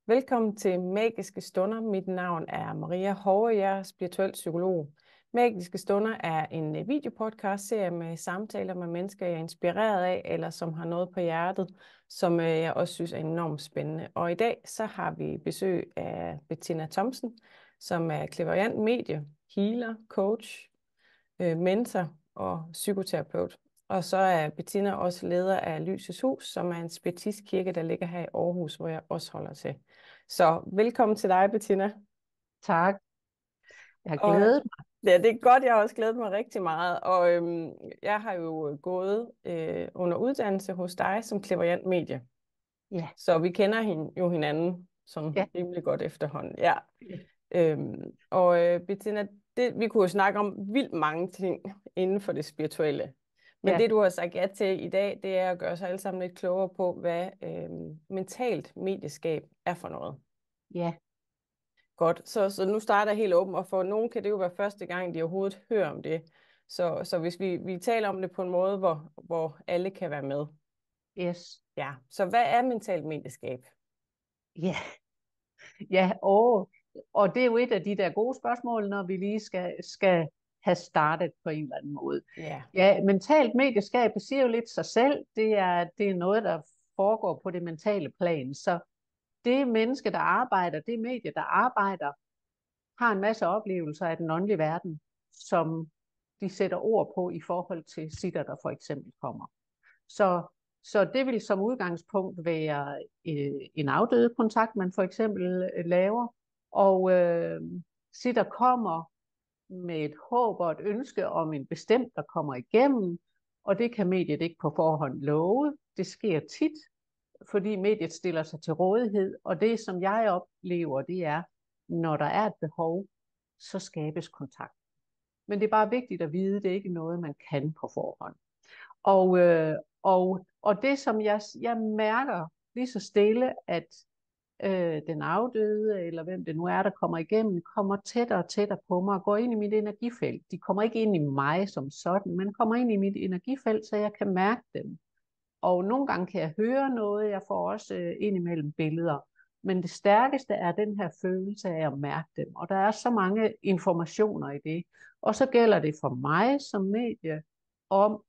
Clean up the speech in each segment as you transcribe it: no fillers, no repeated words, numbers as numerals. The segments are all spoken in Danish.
Velkommen til Magiske Stunder. Mit navn er Maria Hove, jeg er spirituel psykolog. Magiske Stunder er en videopodcast-serie med samtaler med mennesker, jeg er inspireret af, eller som har noget på hjertet, som jeg også synes er enormt spændende. Og i dag så har vi besøg af Bettina Thomsen, som er clairvoyant medie, healer, coach, mentor og psykoterapeut. Og så er Bettina også leder af Lysets Hus, som er en spiritistkirke, der ligger her i Aarhus, hvor jeg også holder til. Så velkommen til dig, Bettina. Tak. Jeg har Og glædet mig. ja, det er godt, jeg har også glædet mig rigtig meget. Og jeg har jo gået under uddannelse hos dig som clairvoyant medie. Ja, Så vi kender hinanden ja, sådan rimelig godt efterhånden. Ja. ja, Bettina, vi kunne jo snakke om vildt mange ting inden for det spirituelle. Men ja, det, du har sagt ja til i dag, det er at gøre os alle sammen lidt klogere på, hvad mentalt medieskab er for noget. ja, Godt, så nu starter jeg helt åben, og for nogen kan det jo være første gang, de overhovedet hører om det. Så hvis vi taler om det på en måde, hvor alle kan være med. yes, Ja, så hvad er mentalt medieskab? ja, ja, og det er jo et af de der gode spørgsmål, når vi lige skal have startet på en eller anden måde. Ja, Ja, mentalt medieskab, det siger jo lidt sig selv. Det er noget, der foregår på det mentale plan. Så det menneske, der arbejder, det medie, der arbejder, har en masse oplevelser af den åndelige verden, som de sætter ord på i forhold til sitter, der for eksempel kommer. Så, så det vil som udgangspunkt være en afdøde kontakt, man for eksempel laver, og sitter kommer med et håb og et ønske om en bestemt, der kommer igennem, og det kan mediet ikke på forhånd love. Det sker tit, fordi mediet stiller sig til rådighed, og det, som jeg oplever, det er, når der er et behov, så skabes kontakt. Men det er bare vigtigt at vide, det er ikke noget, man kan på forhånd. Og det, som jeg mærker lige så stille, at den afdøde, eller hvem det nu er, der kommer igennem, kommer tættere og tættere på mig og går ind i mit energifelt. De kommer ikke ind i mig som sådan, men kommer ind i mit energifelt, så jeg kan mærke dem. Og nogle gange kan jeg høre noget, jeg får også indimellem billeder. Men det stærkeste er den her følelse af at mærke dem. Og der er så mange informationer i det. Og så gælder det for mig som medie om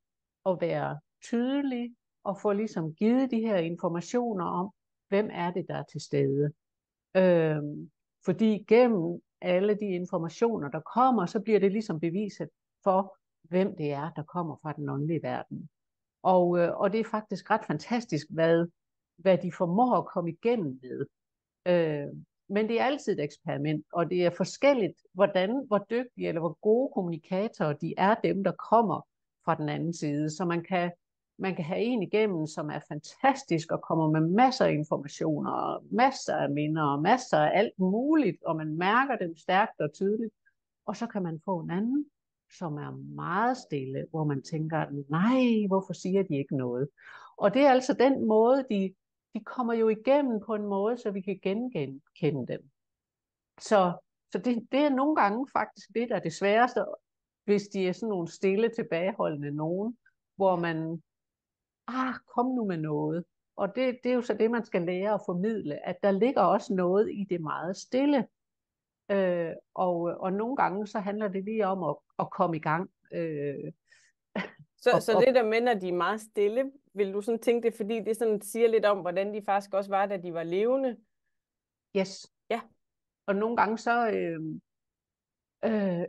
at være tydelig og få ligesom givet de her informationer om, hvem er det, der er til stede. Fordi gennem alle de informationer, der kommer, så bliver det ligesom beviset for, hvem det er, der kommer fra den åndelige verden. Og det er faktisk ret fantastisk, hvad de formår at komme igennem med. Men det er altid et eksperiment, og det er forskelligt, hvor dygtige eller hvor gode kommunikatorer de er, dem der kommer fra den anden side. Så man kan have en igennem, som er fantastisk og kommer med masser af informationer, og masser af minder og masser af alt muligt, og man mærker dem stærkt og tydeligt. Og så kan man få en anden, som er meget stille, hvor man tænker, nej, hvorfor siger de ikke noget? Og det er altså den måde, de kommer jo igennem på en måde, så vi kan genkende dem. Så det er nogle gange faktisk det, der er det sværeste, hvis de er sådan nogle stille, tilbageholdende nogen, hvor man, kom nu med noget. Og det er jo så det, man skal lære at formidle, at der ligger også noget i det meget stille. Og nogle gange så handler det lige om at komme i gang. så det der med, når de er meget stille, vil du sådan tænke det, fordi det sådan siger lidt om, hvordan de faktisk også var, da de var levende? Yes. Ja. Og nogle gange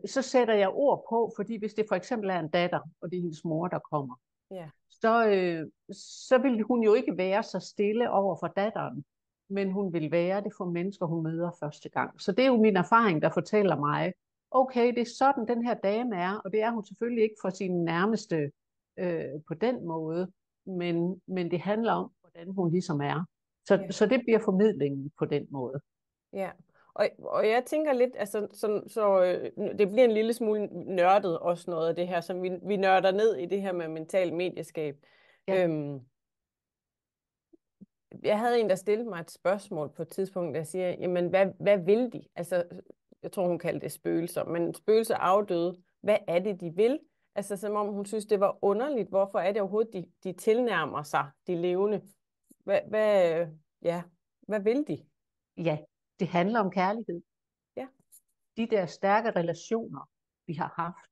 så sætter jeg ord på, fordi hvis det for eksempel er en datter, og det er hendes mor, der kommer, Ja. så vil hun jo ikke være så stille over for datteren, men hun vil være det for mennesker, hun møder første gang. Så det er jo min erfaring, der fortæller mig, okay, det er sådan, den her dame er, og det er hun selvfølgelig ikke for sine nærmeste på den måde, men det handler om, hvordan hun ligesom er. Ja. Så det bliver formidlingen på den måde. Ja, og jeg tænker lidt, altså, det bliver en lille smule nørdet også noget af det her, som vi nørder ned i det her med mental medieskab. Ja, Øhm, jeg havde en, der stillede mig et spørgsmål på et tidspunkt, der siger, jamen, hvad vil de? Altså, jeg tror, hun kaldte det spøgelser, men spøgelser afdøde, hvad er det, de vil? Altså, som om hun synes, det var underligt. Hvorfor er det overhovedet, de tilnærmer sig de levende? Ja, hvad vil de? Ja, det handler om kærlighed. Ja. De der stærke relationer, vi har haft,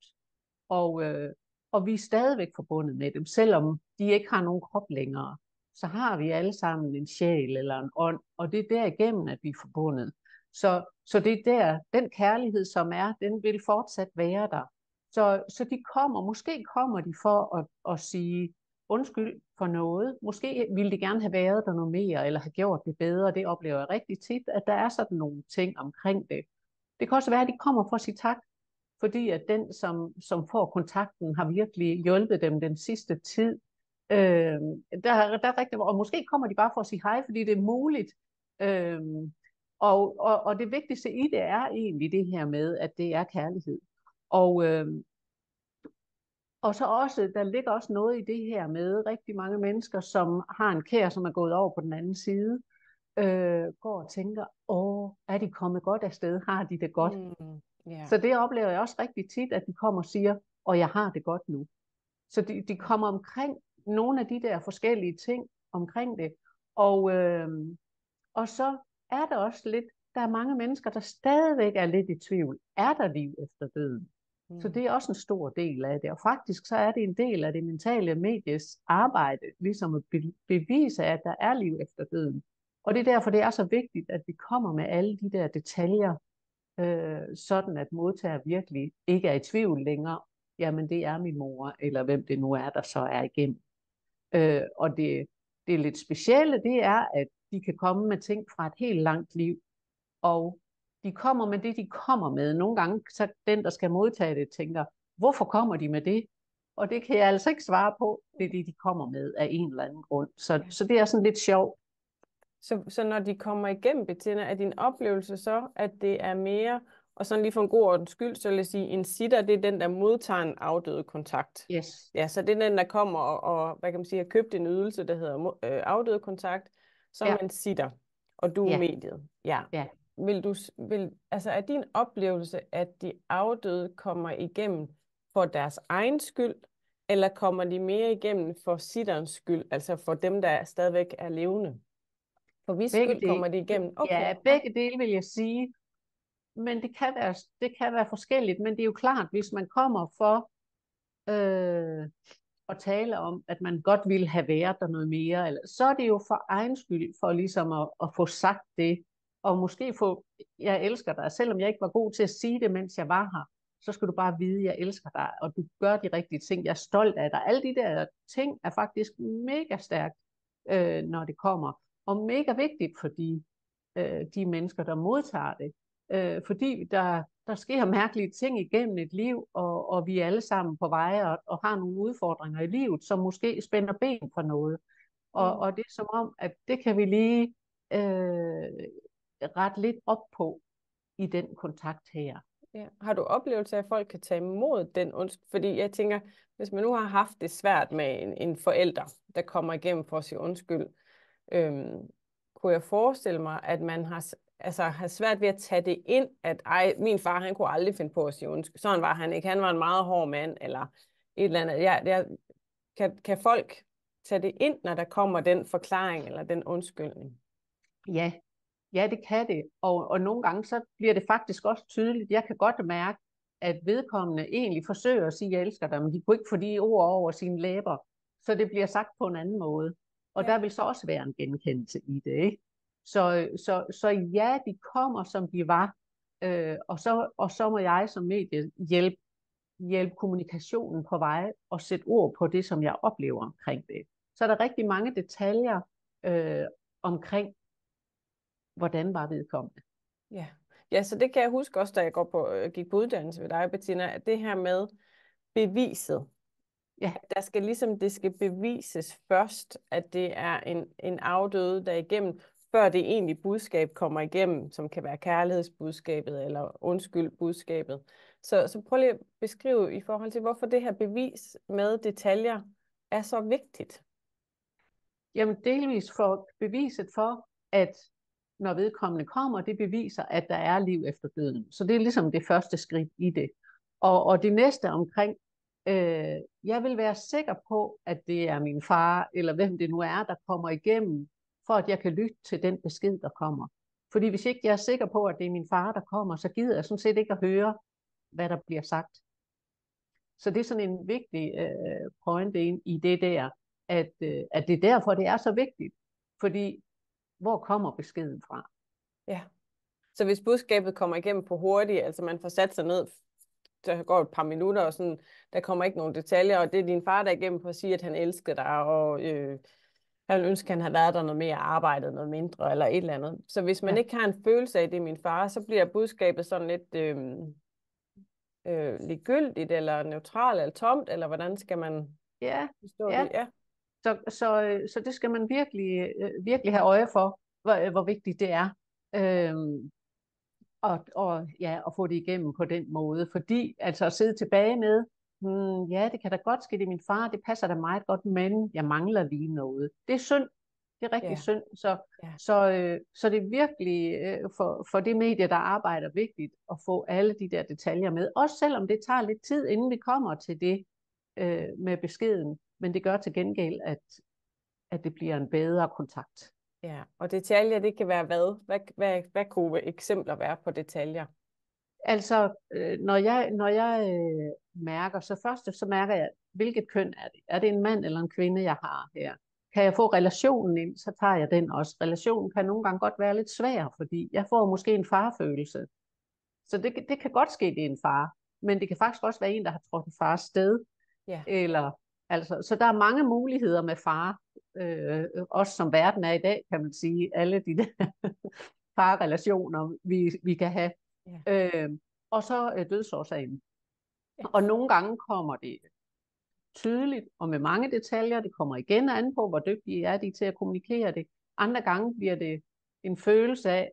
og vi er stadigvæk forbundet med dem, selvom de ikke har nogen krop længere, så har vi alle sammen en sjæl eller en ånd, og det er derigennem, at vi er forbundet. Så det er der, den kærlighed, som er, den vil fortsat være der. Så de kommer, måske kommer de for at sige undskyld for noget. Måske ville de gerne have været der noget mere, eller have gjort det bedre. Det oplever jeg rigtig tit, at der er sådan nogle ting omkring det. Det kan også være, at de kommer for at sige tak, fordi at den, som får kontakten, har virkelig hjulpet dem den sidste tid. Der er rigtig, og måske kommer de bare for at sige hej, fordi det er muligt. Øh, og det vigtigste i det er egentlig det her med, at det er kærlighed. Og så også, der ligger også noget i det her med rigtig mange mennesker, som har en kær, som er gået over på den anden side, går og tænker, er de kommet godt afsted? Har de det godt? Yeah. Så det oplever jeg også rigtig tit, at de kommer og siger, jeg har det godt nu. Så de kommer omkring nogle af de der forskellige ting omkring det. Og så er der også lidt, der er mange mennesker, der stadigvæk er lidt i tvivl. Er der liv efter døden? Så det er også en stor del af det. Og faktisk så er det en del af det mentale medies arbejde, ligesom at bevise, at der er liv efter døden. Og det er derfor, det er så vigtigt, at vi kommer med alle de der detaljer, sådan at modtager virkelig ikke er i tvivl længere. Jamen det er min mor, eller hvem det nu er, der så er igennem. Og det lidt specielle, det er, at de kan komme med ting fra et helt langt liv, og de kommer med det, de kommer med. Nogle gange, så den, der skal modtage det, tænker, hvorfor kommer de med det? Og det kan jeg altså ikke svare på. Det er det, de kommer med af en eller anden grund. Så det er sådan lidt sjovt. Så når de kommer igennem, Bettina, er din oplevelse så, at det er mere, og sådan lige for en god ordens skyld, så vil jeg sige, en sitter, det er den, der modtager en afdøde kontakt. Yes. Ja, så det er den, der kommer og hvad kan man sige, har købt en ydelse, der hedder afdøde kontakt, så man sitter, og du er mediet. Ja. Altså er din oplevelse, at de afdøde kommer igennem for deres egen skyld, eller kommer de mere igennem for sitterens skyld, altså for dem, der stadigvæk er levende? For hvis skyld kommer de igennem? Okay. Ja, begge dele vil jeg sige. Men det kan være forskelligt. Men det er jo klart, hvis man kommer for at tale om, at man godt ville have været der noget mere, eller, så er det jo for egen skyld, for ligesom at få sagt det. Og måske få, jeg elsker dig, selvom jeg ikke var god til at sige det, mens jeg var her, så skal du bare vide, at jeg elsker dig, og du gør de rigtige ting, jeg er stolt af dig. Alle de der ting er faktisk mega stærkt, når det kommer. Og mega vigtigt for de mennesker, der modtager det. Fordi der sker mærkelige ting igennem et liv, og vi er alle sammen på vej og har nogle udfordringer i livet, som måske spænder ben for noget. Og det er som om, at det kan vi lige rette lidt op på i den kontakt her. Ja. Har du oplevelse af, at folk kan tage imod den undskyld? Fordi jeg tænker, hvis man nu har haft det svært med en forælder, der kommer igennem for at sige undskyld, kunne jeg forestille mig, at man har svært ved at tage det ind, at min far, han kunne aldrig finde på at sige undskyld. Sådan var han ikke. Han var en meget hård mand, eller et eller andet. Kan folk tage det ind, når der kommer den forklaring, eller den undskyldning? Ja, det kan det. Og nogle gange, så bliver det faktisk også tydeligt. Jeg kan godt mærke, at vedkommende egentlig forsøger at sige, jeg elsker dig, men de kunne ikke få de ord over sine læber. Så det bliver sagt på en anden måde. Og der vil så også være en genkendelse i det, ikke? Så ja, de kommer, som de var. Og så må jeg som medie hjælpe kommunikationen på vej og sætte ord på det, som jeg oplever omkring det. Så er der rigtig mange detaljer omkring, hvordan var vedkommende. Ja, så det kan jeg huske også, da jeg gik på uddannelse ved dig, Bettina, at det her med beviset, det skal bevises først, at det er en afdøde, der er igennem, før det egentlige budskab kommer igennem, som kan være kærlighedsbudskabet eller undskyldbudskabet. Så prøv lige at beskrive i forhold til, hvorfor det her bevis med detaljer er så vigtigt. Jamen delvis for beviset for, at når vedkommende kommer, det beviser, at der er liv efter døden. Så det er ligesom det første skridt i det. Og det næste omkring, jeg vil være sikker på, at det er min far, eller hvem det nu er, der kommer igennem, for at jeg kan lytte til den besked, der kommer. Fordi hvis ikke jeg er sikker på, at det er min far, der kommer, så gider jeg sådan set ikke at høre, hvad der bliver sagt. Så det er sådan en vigtig point i det der, at det er derfor, det er så vigtigt. Fordi, hvor kommer beskeden fra? Ja. Så hvis budskabet kommer igennem for hurtigt, altså man får sat sig ned, der går et par minutter, og sådan, der kommer ikke nogen detaljer, og det er din far, der er igennem for at sige, at han elsker dig, og han ville ønske, at han havde været der noget mere, arbejdet noget mindre, eller et eller andet. Så hvis man ikke har en følelse af, det er min far, så bliver budskabet sådan lidt ligegyldigt, eller neutralt, eller tomt, eller hvordan skal man forstå det? Ja. Så det skal man virkelig have øje for, hvor vigtigt det er. At få det igennem på den måde. Fordi altså at sidde tilbage med, ja, det kan da godt ske, det er min far, det passer da meget godt, men jeg mangler lige noget. Det er synd. Det er rigtig synd. Så det er virkelig for det medie, der arbejder, vigtigt at få alle de der detaljer med. Også selvom det tager lidt tid, inden vi kommer til det med beskeden. Men det gør til gengæld, at det bliver en bedre kontakt. Ja, og detaljer, det kan være hvad? Hvad kunne eksempler være på detaljer? Altså, når jeg mærker, så mærker jeg, hvilket køn er det? Er det en mand eller en kvinde, jeg har her? Kan jeg få relationen ind, så tager jeg den også. Relationen kan nogle gange godt være lidt svær, fordi jeg får måske en farfølelse. Så det kan godt ske, det er en far. Men det kan faktisk også være en, der har trådt en fars sted. Ja. Så der er mange muligheder med far. Også som verden er i dag, kan man sige. Alle de der farrelationer, vi kan have. Ja. Og så dødsårsagen. Ja. Og nogle gange kommer det tydeligt og med mange detaljer. Det kommer igen an på, hvor dygtige er de til at kommunikere det. Andre gange bliver det en følelse af,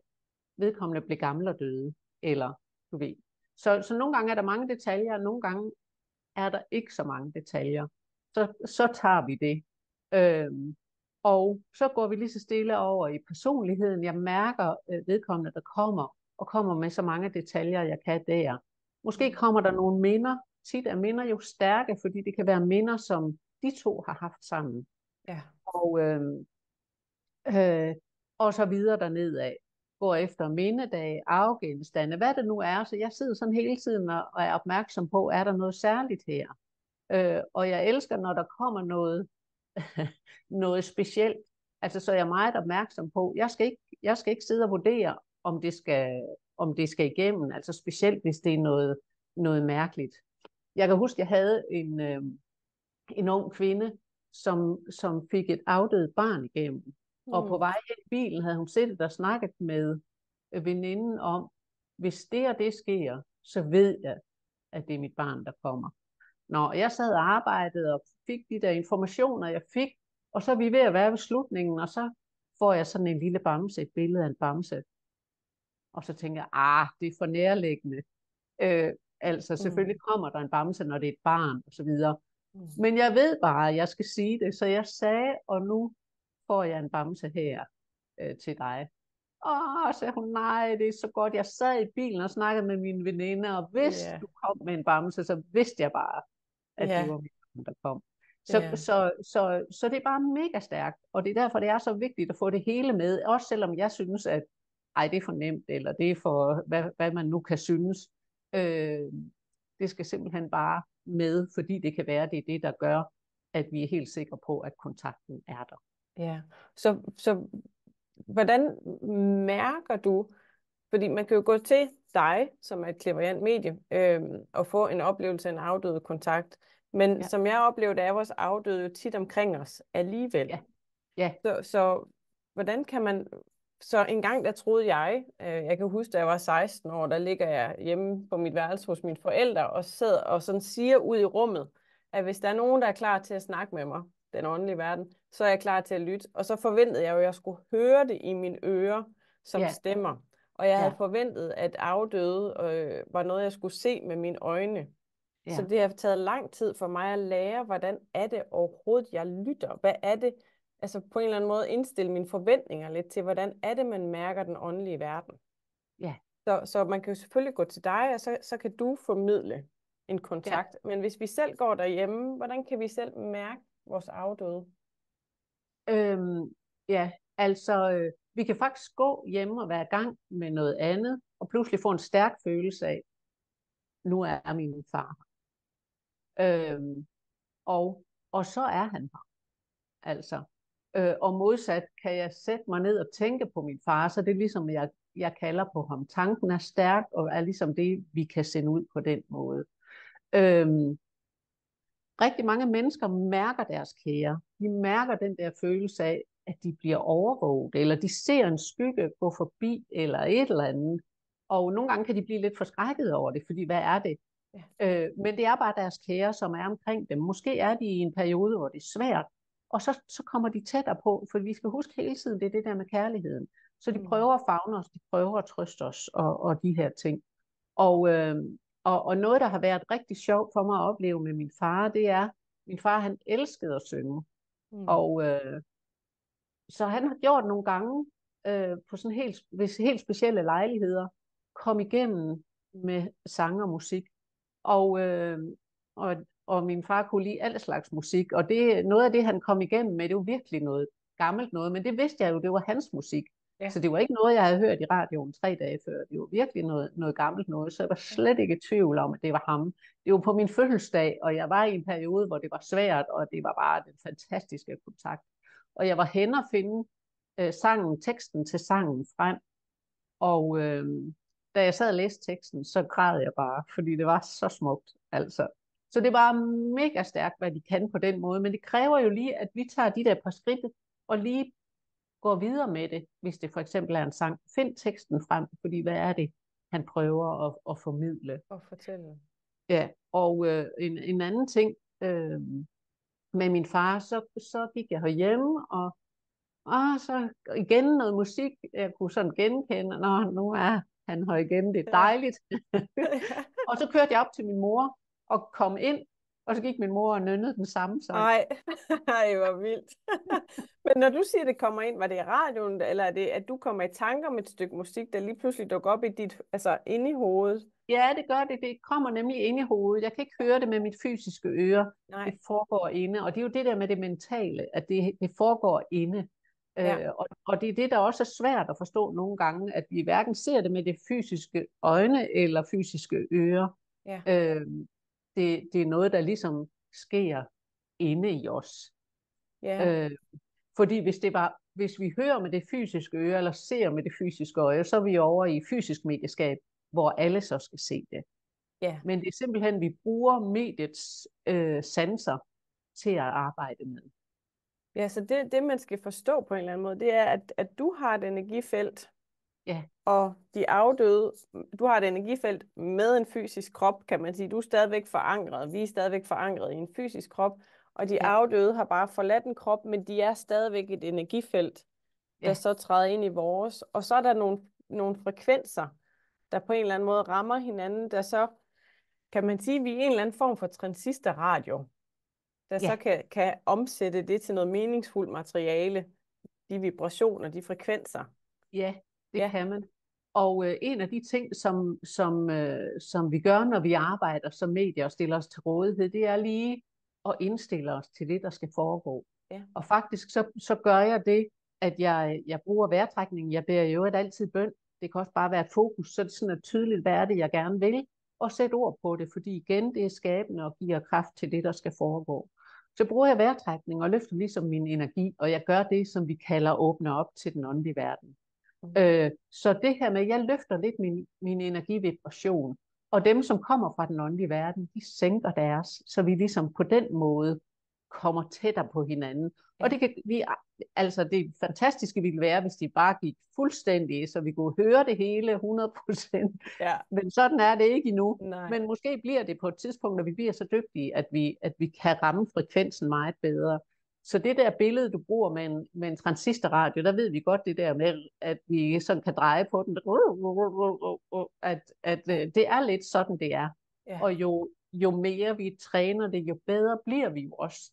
vedkommende blev gammel og døde. Eller du ved. Så nogle gange er der mange detaljer, og nogle gange er der ikke så mange detaljer. Så tager vi det. Og så går vi lige så stille over i personligheden. Jeg mærker vedkommende, der kommer med så mange detaljer, jeg kan der. Måske kommer der nogle minder. Tit er minder jo stærke, fordi det kan være minder, som de to har haft sammen. Ja. Og så videre dernedad. Går efter mindedage, arvegenstande, hvad det nu er. Så jeg sidder sådan hele tiden og er opmærksom på, er der noget særligt her? Og jeg elsker, når der kommer noget specielt. Altså, så er jeg meget opmærksom på, jeg skal ikke sidde og vurdere, om det skal igennem. Altså specielt, hvis det er noget mærkeligt. Jeg kan huske, jeg havde en ung kvinde, som fik et afdødt barn igennem. Og på vej i bilen havde hun siddet og snakket med veninden om, hvis det og det sker, så ved jeg, at det er mit barn, der kommer. Når jeg sad og arbejdede og fik de der informationer, jeg fik, og så er vi ved at være ved slutningen, og så får jeg sådan en lille bamse, et billede af en bamse. Og så tænker jeg, det er for nærliggende. Altså selvfølgelig kommer der en bamse, når det er et barn, og så videre. Men jeg ved bare, at jeg skal sige det, så jeg sagde, og nu får jeg en bamse her til dig. Så sagde hun, nej, det er så godt. Jeg sad i bilen og snakkede med mine veninder, og hvis du kom med en bamse, så vidste jeg bare, at det var min, der kom. Så det er bare mega stærkt, og det er derfor, det er så vigtigt at få det hele med, også selvom jeg synes, at det er for nemt, eller det er for, hvad man nu kan synes. Det skal simpelthen bare med, fordi det kan være, det er det, der gør, at vi er helt sikre på, at kontakten er der. Ja, så hvordan mærker du, fordi man kan jo gå til dig, som er et clairvoyant medie, og få en oplevelse af en afdøde kontakt, men som jeg oplever, der er vores afdøde jo tit omkring os alligevel. Ja. Så hvordan kan man, så en gang der troede jeg kan huske, da jeg var 16 år, der ligger jeg hjemme på mit værelse hos mine forældre, og sidder og sådan siger ud i rummet, at hvis der er nogen, der er klar til at snakke med mig, den åndelige verden, så er jeg klar til at lytte. Og så forventede jeg jo, at jeg skulle høre det i mine ører som stemmer. Og jeg havde forventet, at afdøde var noget, jeg skulle se med mine øjne. Ja. Så det har taget lang tid for mig at lære, hvordan er det overhovedet, jeg lytter. Hvad er det, altså på en eller anden måde indstille mine forventninger lidt til, hvordan er det, man mærker den åndelige verden. Ja. Så man kan jo selvfølgelig gå til dig, og så kan du formidle en kontakt. Men hvis vi selv går derhjemme, hvordan kan vi selv mærke vores afdøde? Vi kan faktisk gå hjemme og være i gang med noget andet, og pludselig få en stærk følelse af, nu er min far. Øhm, og så er han her. Altså. Og modsat kan jeg sætte mig ned og tænke på min far, så det er ligesom, jeg kalder på ham. Tanken er stærk, og er ligesom det, vi kan sende ud på den måde. Rigtig mange mennesker mærker deres kære. De mærker den der følelse af, at de bliver overvåget, eller de ser en skygge gå forbi, eller et eller andet. Og nogle gange kan de blive lidt forskrækket over det, fordi hvad er det? Ja. Men det er bare deres kære, som er omkring dem. Måske er de i en periode, hvor det er svært, og så kommer de tættere på, for vi skal huske hele tiden, det er det der med kærligheden. Så de prøver at favne os, de prøver at trøste os, og de her ting. Og noget, der har været rigtig sjovt for mig at opleve med min far, det er, min far han elskede at synge. Og så han har gjort nogle gange, på sådan helt specielle lejligheder, kom igennem med sang og musik. Og min far kunne lide al slags musik, og noget af det, han kom igennem med, det var virkelig noget gammelt noget, men det vidste jeg jo, det var hans musik. Ja. Så det var ikke noget, jeg havde hørt i radioen 3 dage før. Det var virkelig noget gammelt noget, så jeg var slet ikke i tvivl om, at det var ham. Det var på min fødselsdag, og jeg var i en periode, hvor det var svært, og det var bare den fantastiske kontakt. Og jeg var hen og finde teksten til sangen frem, og da jeg sad og læste teksten, så græd jeg bare, fordi det var så smukt, altså. Så det var mega stærkt, hvad de kan på den måde, men det kræver jo lige, at vi tager de der par skridt, og lige går videre med det, hvis det for eksempel er en sang. Find teksten frem, fordi hvad er det, han prøver at formidle. Og fortælle. Ja, og en anden ting med min far, så gik jeg herhjemme, og så igen noget musik, jeg kunne sådan genkende, nu er han her igen, det er dejligt. Og så kørte jeg op til min mor, og kom ind, og så gik min mor og nynnede den samme sang. Ej, hvor vildt. Men når du siger, det kommer ind, var det i radioen, eller er det, at du kommer i tanker om et stykke musik, der lige pludselig dukker op i dit, altså inde i hovedet? Ja, det gør det. Det kommer nemlig inde i hovedet. Jeg kan ikke høre det med mit fysiske øre. Nej. Det foregår inde, og det er jo det der med det mentale, at det foregår inde. Ja. Og det er det, der også er svært at forstå nogle gange, at vi hverken ser det med det fysiske øjne eller fysiske ører. Ja. Det er noget, der ligesom sker inde i os. Ja. Fordi hvis vi hører med det fysiske øre, eller ser med det fysiske øje, så er vi over i fysisk medieskab, hvor alle så skal se det. Ja. Men det er simpelthen, vi bruger mediets sanser til at arbejde med. Ja, så det man skal forstå på en eller anden måde, det er, at du har et energifelt, ja. Og de afdøde, du har et energifelt med en fysisk krop, kan man sige. Du er stadigvæk forankret, vi er stadigvæk forankret i en fysisk krop, og de afdøde har bare forladt en krop, men de er stadigvæk et energifelt, der så træder ind i vores. Og så er der nogle frekvenser, der på en eller anden måde rammer hinanden, der så, kan man sige, vi er en eller anden form for transistorradio, der så kan omsætte det til noget meningsfuldt materiale, de vibrationer, de frekvenser. Ja, det kan man. Og en af de ting, som vi gør, når vi arbejder som medier og stiller os til rådighed, det er lige at indstille os til det, der skal foregå. Ja. Og faktisk så gør jeg det, at jeg bruger vejrtrækning. Jeg beder jo altid bøn. Det kan også bare være et fokus, så det sådan er tydeligt, hvad er det, jeg gerne vil, og sætte ord på det, fordi igen, det er skabende og giver kraft til det, der skal foregå. Så bruger jeg vejrtrækning og løfter ligesom min energi, og jeg gør det, som vi kalder åbne op til den åndelige verden. Så det her med, jeg løfter lidt min energivibration, og dem, som kommer fra den åndelige verden, de sænker deres, så vi ligesom på den måde kommer tættere på hinanden. Ja. Og det fantastiske ville være, hvis de bare gik fuldstændig, så vi kunne høre det hele 100%. Ja. Men sådan er det ikke endnu. Nej. Men måske bliver det på et tidspunkt, når vi bliver så dygtige, at vi kan ramme frekvensen meget bedre. Så det der billede, du bruger med en transistorradio, der ved vi godt det der med, at vi sådan kan dreje på den, at det er lidt sådan, det er. Ja. Og jo mere vi træner det, jo bedre bliver vi jo også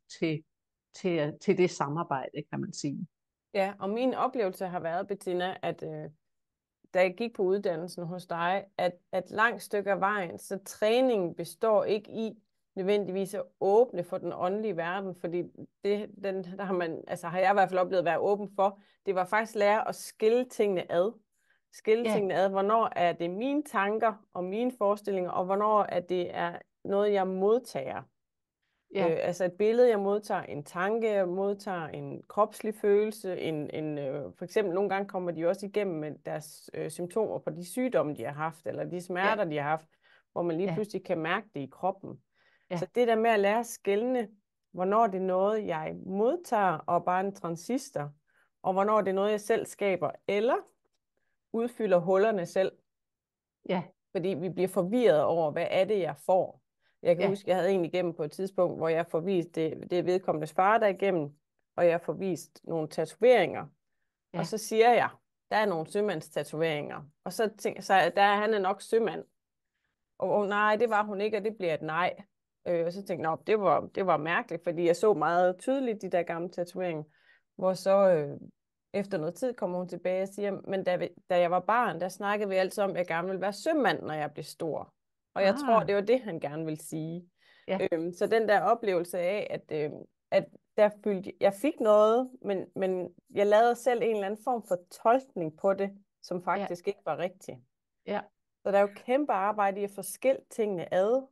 til det samarbejde, kan man sige. Ja, og min oplevelse har været, Bettina, at da jeg gik på uddannelsen hos dig, at langt stykke af vejen, så træningen består ikke i nødvendigvis at åbne for den åndelige verden, fordi der har man, altså har jeg i hvert fald oplevet at være åben for, det var faktisk lære at skille tingene ad. Skille Ja, tingene ad, hvornår er det mine tanker og mine forestillinger, og hvornår er det noget, jeg modtager. ja, Altså et billede, jeg modtager, en tanke, jeg modtager, en kropslig følelse, for eksempel nogle gange kommer de også igennem med deres symptomer på de sygdomme, de har haft, eller de ja, smerter, de har haft, hvor man lige ja, pludselig kan mærke det i kroppen. ja, Så det der med at lære at skelne, hvornår det er noget, jeg modtager og bare en transistor, og hvornår det er noget, jeg selv skaber, eller udfylder hullerne selv. ja, Fordi vi bliver forvirret over, hvad er det, jeg får. Jeg kan ja, huske, jeg havde en igennem på et tidspunkt, hvor jeg får vist, det er vedkommendes far, der er igennem, og jeg får vist nogle tatoveringer. Og ja. så siger jeg, der er nogle sømandstatoveringer. Og så tænker jeg, han er nok sømand. Og nej, det var hun ikke, og det bliver et nej. Og så tænkte jeg, det var mærkeligt, fordi jeg så meget tydeligt de der gamle tatoveringer, hvor så efter noget tid kommer hun tilbage og siger, men da jeg var barn, der snakkede vi altid om, at jeg gerne ville være sømand, når jeg blev stor. Og jeg tror, Ah, det var det, han gerne ville sige. ja, Så den der oplevelse af, at jeg fik noget, men jeg lavede selv en eller anden form for tolkning på det, som ja, faktisk ikke var rigtig. ja, Så der er jo kæmpe arbejde i at få skilt tingene ad.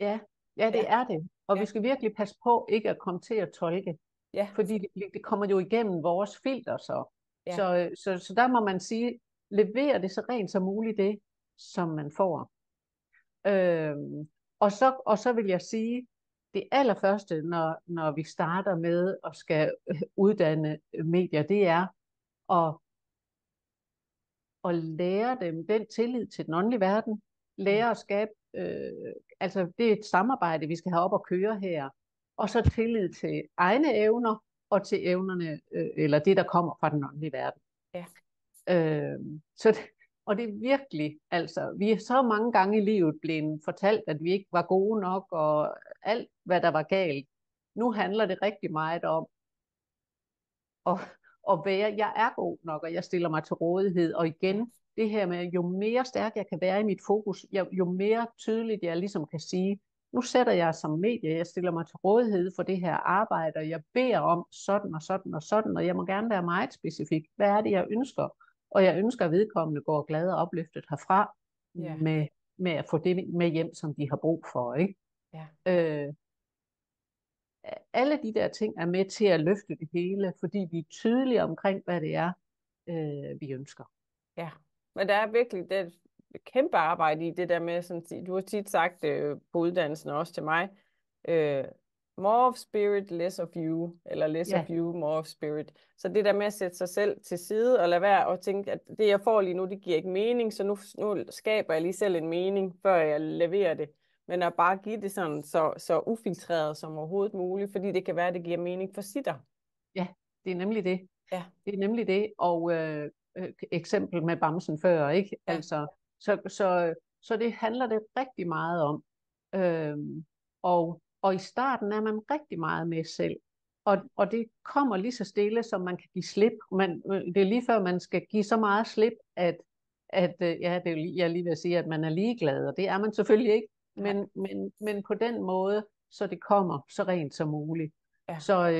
ja, ja, Ja, det er det. Og vi ja, skal virkelig passe på ikke at komme til at tolke, ja, fordi det kommer jo igennem vores filter så. ja, Så der må man sige, lever det så rent som muligt det, som man får. Og så vil jeg sige, det allerførste, når vi starter med at skal uddanne medier, det er at, at lære dem den tillid til den åndelige verden, ja, lære at skabe, altså det er et samarbejde, vi skal have op at køre her, og så tillid til egne evner, og til evnerne, eller det, der kommer fra den åndelige verden. ja, Øh, og det er virkelig, altså, vi er så mange gange i livet blevet fortalt, at vi ikke var gode nok, og alt, hvad der var galt. Nu handler det rigtig meget om at, at være, jeg er god nok, og jeg stiller mig til rådighed. Og ja, igen, det her med, jo mere stærk jeg kan være i mit fokus, jo mere tydeligt jeg ligesom kan sige, nu sætter jeg som medie, jeg stiller mig til rådighed for det her arbejde, og jeg beder om sådan og sådan og sådan, og jeg må gerne være meget specifik. Hvad er det, jeg ønsker? Og jeg ønsker, at vedkommende går glad og opløftet herfra ja, med at få det med hjem, som de har brug for. Ikke? ja, Øh, alle de der ting er med til at løfte det hele, fordi vi er tydelige omkring, hvad det er, vi ønsker. ja. Men der er virkelig det er et kæmpe arbejde i det der med, sådan, du har tit sagt på uddannelsen også til mig, more of spirit, less of you, eller less Ja, of you, more of spirit. Så det der med at sætte sig selv til side og lade være og tænke, at det jeg får lige nu, det giver ikke mening, så nu skaber jeg lige selv en mening, før jeg leverer det. Men at bare give det sådan så ufiltreret som overhovedet muligt, fordi det kan være, at det giver mening for sitter. ja, det er nemlig det. Ja, Det er nemlig det, og eksempel med bamsen før, ikke? ja, Altså, så det handler det rigtig meget om. Og i starten er man rigtig meget med selv. Og det kommer lige så stille, som man kan give slip. Det er lige før, man skal give så meget slip, at ja, det er jo, jeg er lige ved at sige, at man er ligeglad, og det er man selvfølgelig ikke. nej, Men på den måde, så det kommer så rent som muligt. ja, Så,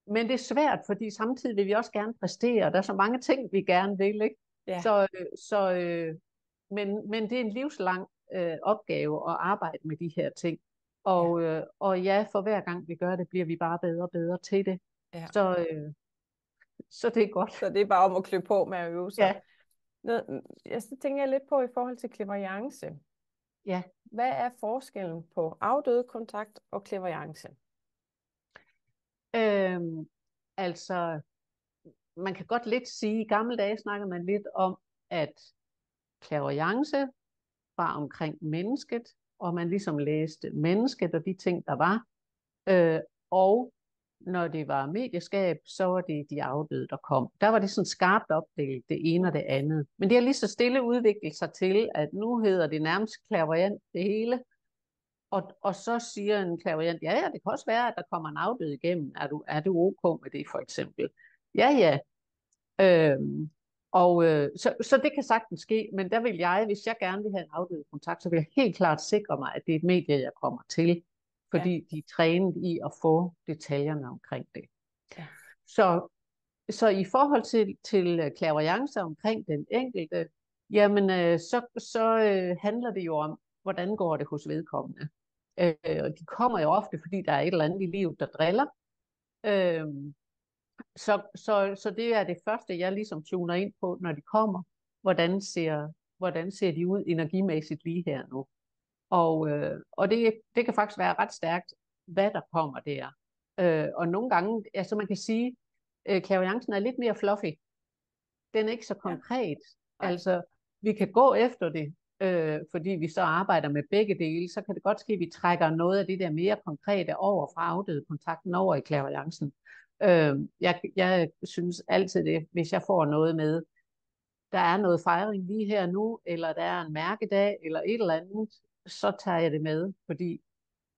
men det er svært, fordi samtidig vil vi også gerne præstere. Der er så mange ting, vi gerne vil, ikke? ja, Men det er en livslang opgave at arbejde med de her ting. ja, Og ja, for hver gang vi gør det, bliver vi bare bedre og bedre til det. ja. Så det er godt. Så det er bare om at klø på med at øve sig. Ja, Så tænker jeg lidt på i forhold til clairvoyance. ja. Hvad er forskellen på afdøde kontakt og clairvoyance? Øhm, altså, man kan godt lidt sige, i gamle dage snakkede man lidt om, at clairvoyance var omkring mennesket, og man ligesom læste mennesket og de ting, der var. Og når det var medieskab, så var det de afdøde, der kom. Der var det sådan skarpt opdelt, det ene og det andet. Men det har lige så stille udviklet sig til, at nu hedder det nærmest clairvoyant det hele. Og så siger en clairvoyant, ja, det kan også være, at der kommer en afdød igennem. Er du ok med det, for eksempel? Ja, ja. Så det kan sagtens ske, men der vil jeg, hvis jeg gerne vil have en afdød kontakt, så vil jeg helt klart sikre mig, at det er et medie, jeg kommer til. fordi de er trænet i at få detaljerne omkring det. Ja. Så i forhold til clairvoyance omkring den enkelte, jamen så handler det jo om, hvordan går det hos vedkommende. Og de kommer jo ofte, fordi der er et eller andet i livet, der driller. Øh, så det er det første, jeg ligesom tuner ind på, når de kommer. Hvordan ser de ud energimæssigt lige her nu? Og det kan faktisk være ret stærkt, hvad der kommer der. Og nogle gange, altså man kan sige, clairvoyancen er lidt mere fluffy. Den er ikke så konkret. Ja. Altså, vi kan gå efter det, fordi vi så arbejder med begge dele, så kan det godt ske, at vi trækker noget af det der mere konkrete over fra afdøde kontakten over i clairvoyancen. Jeg synes altid det, hvis jeg får noget med, der er noget fejring lige her nu, eller der er en mærkedag, eller et eller andet, så tager jeg det med, fordi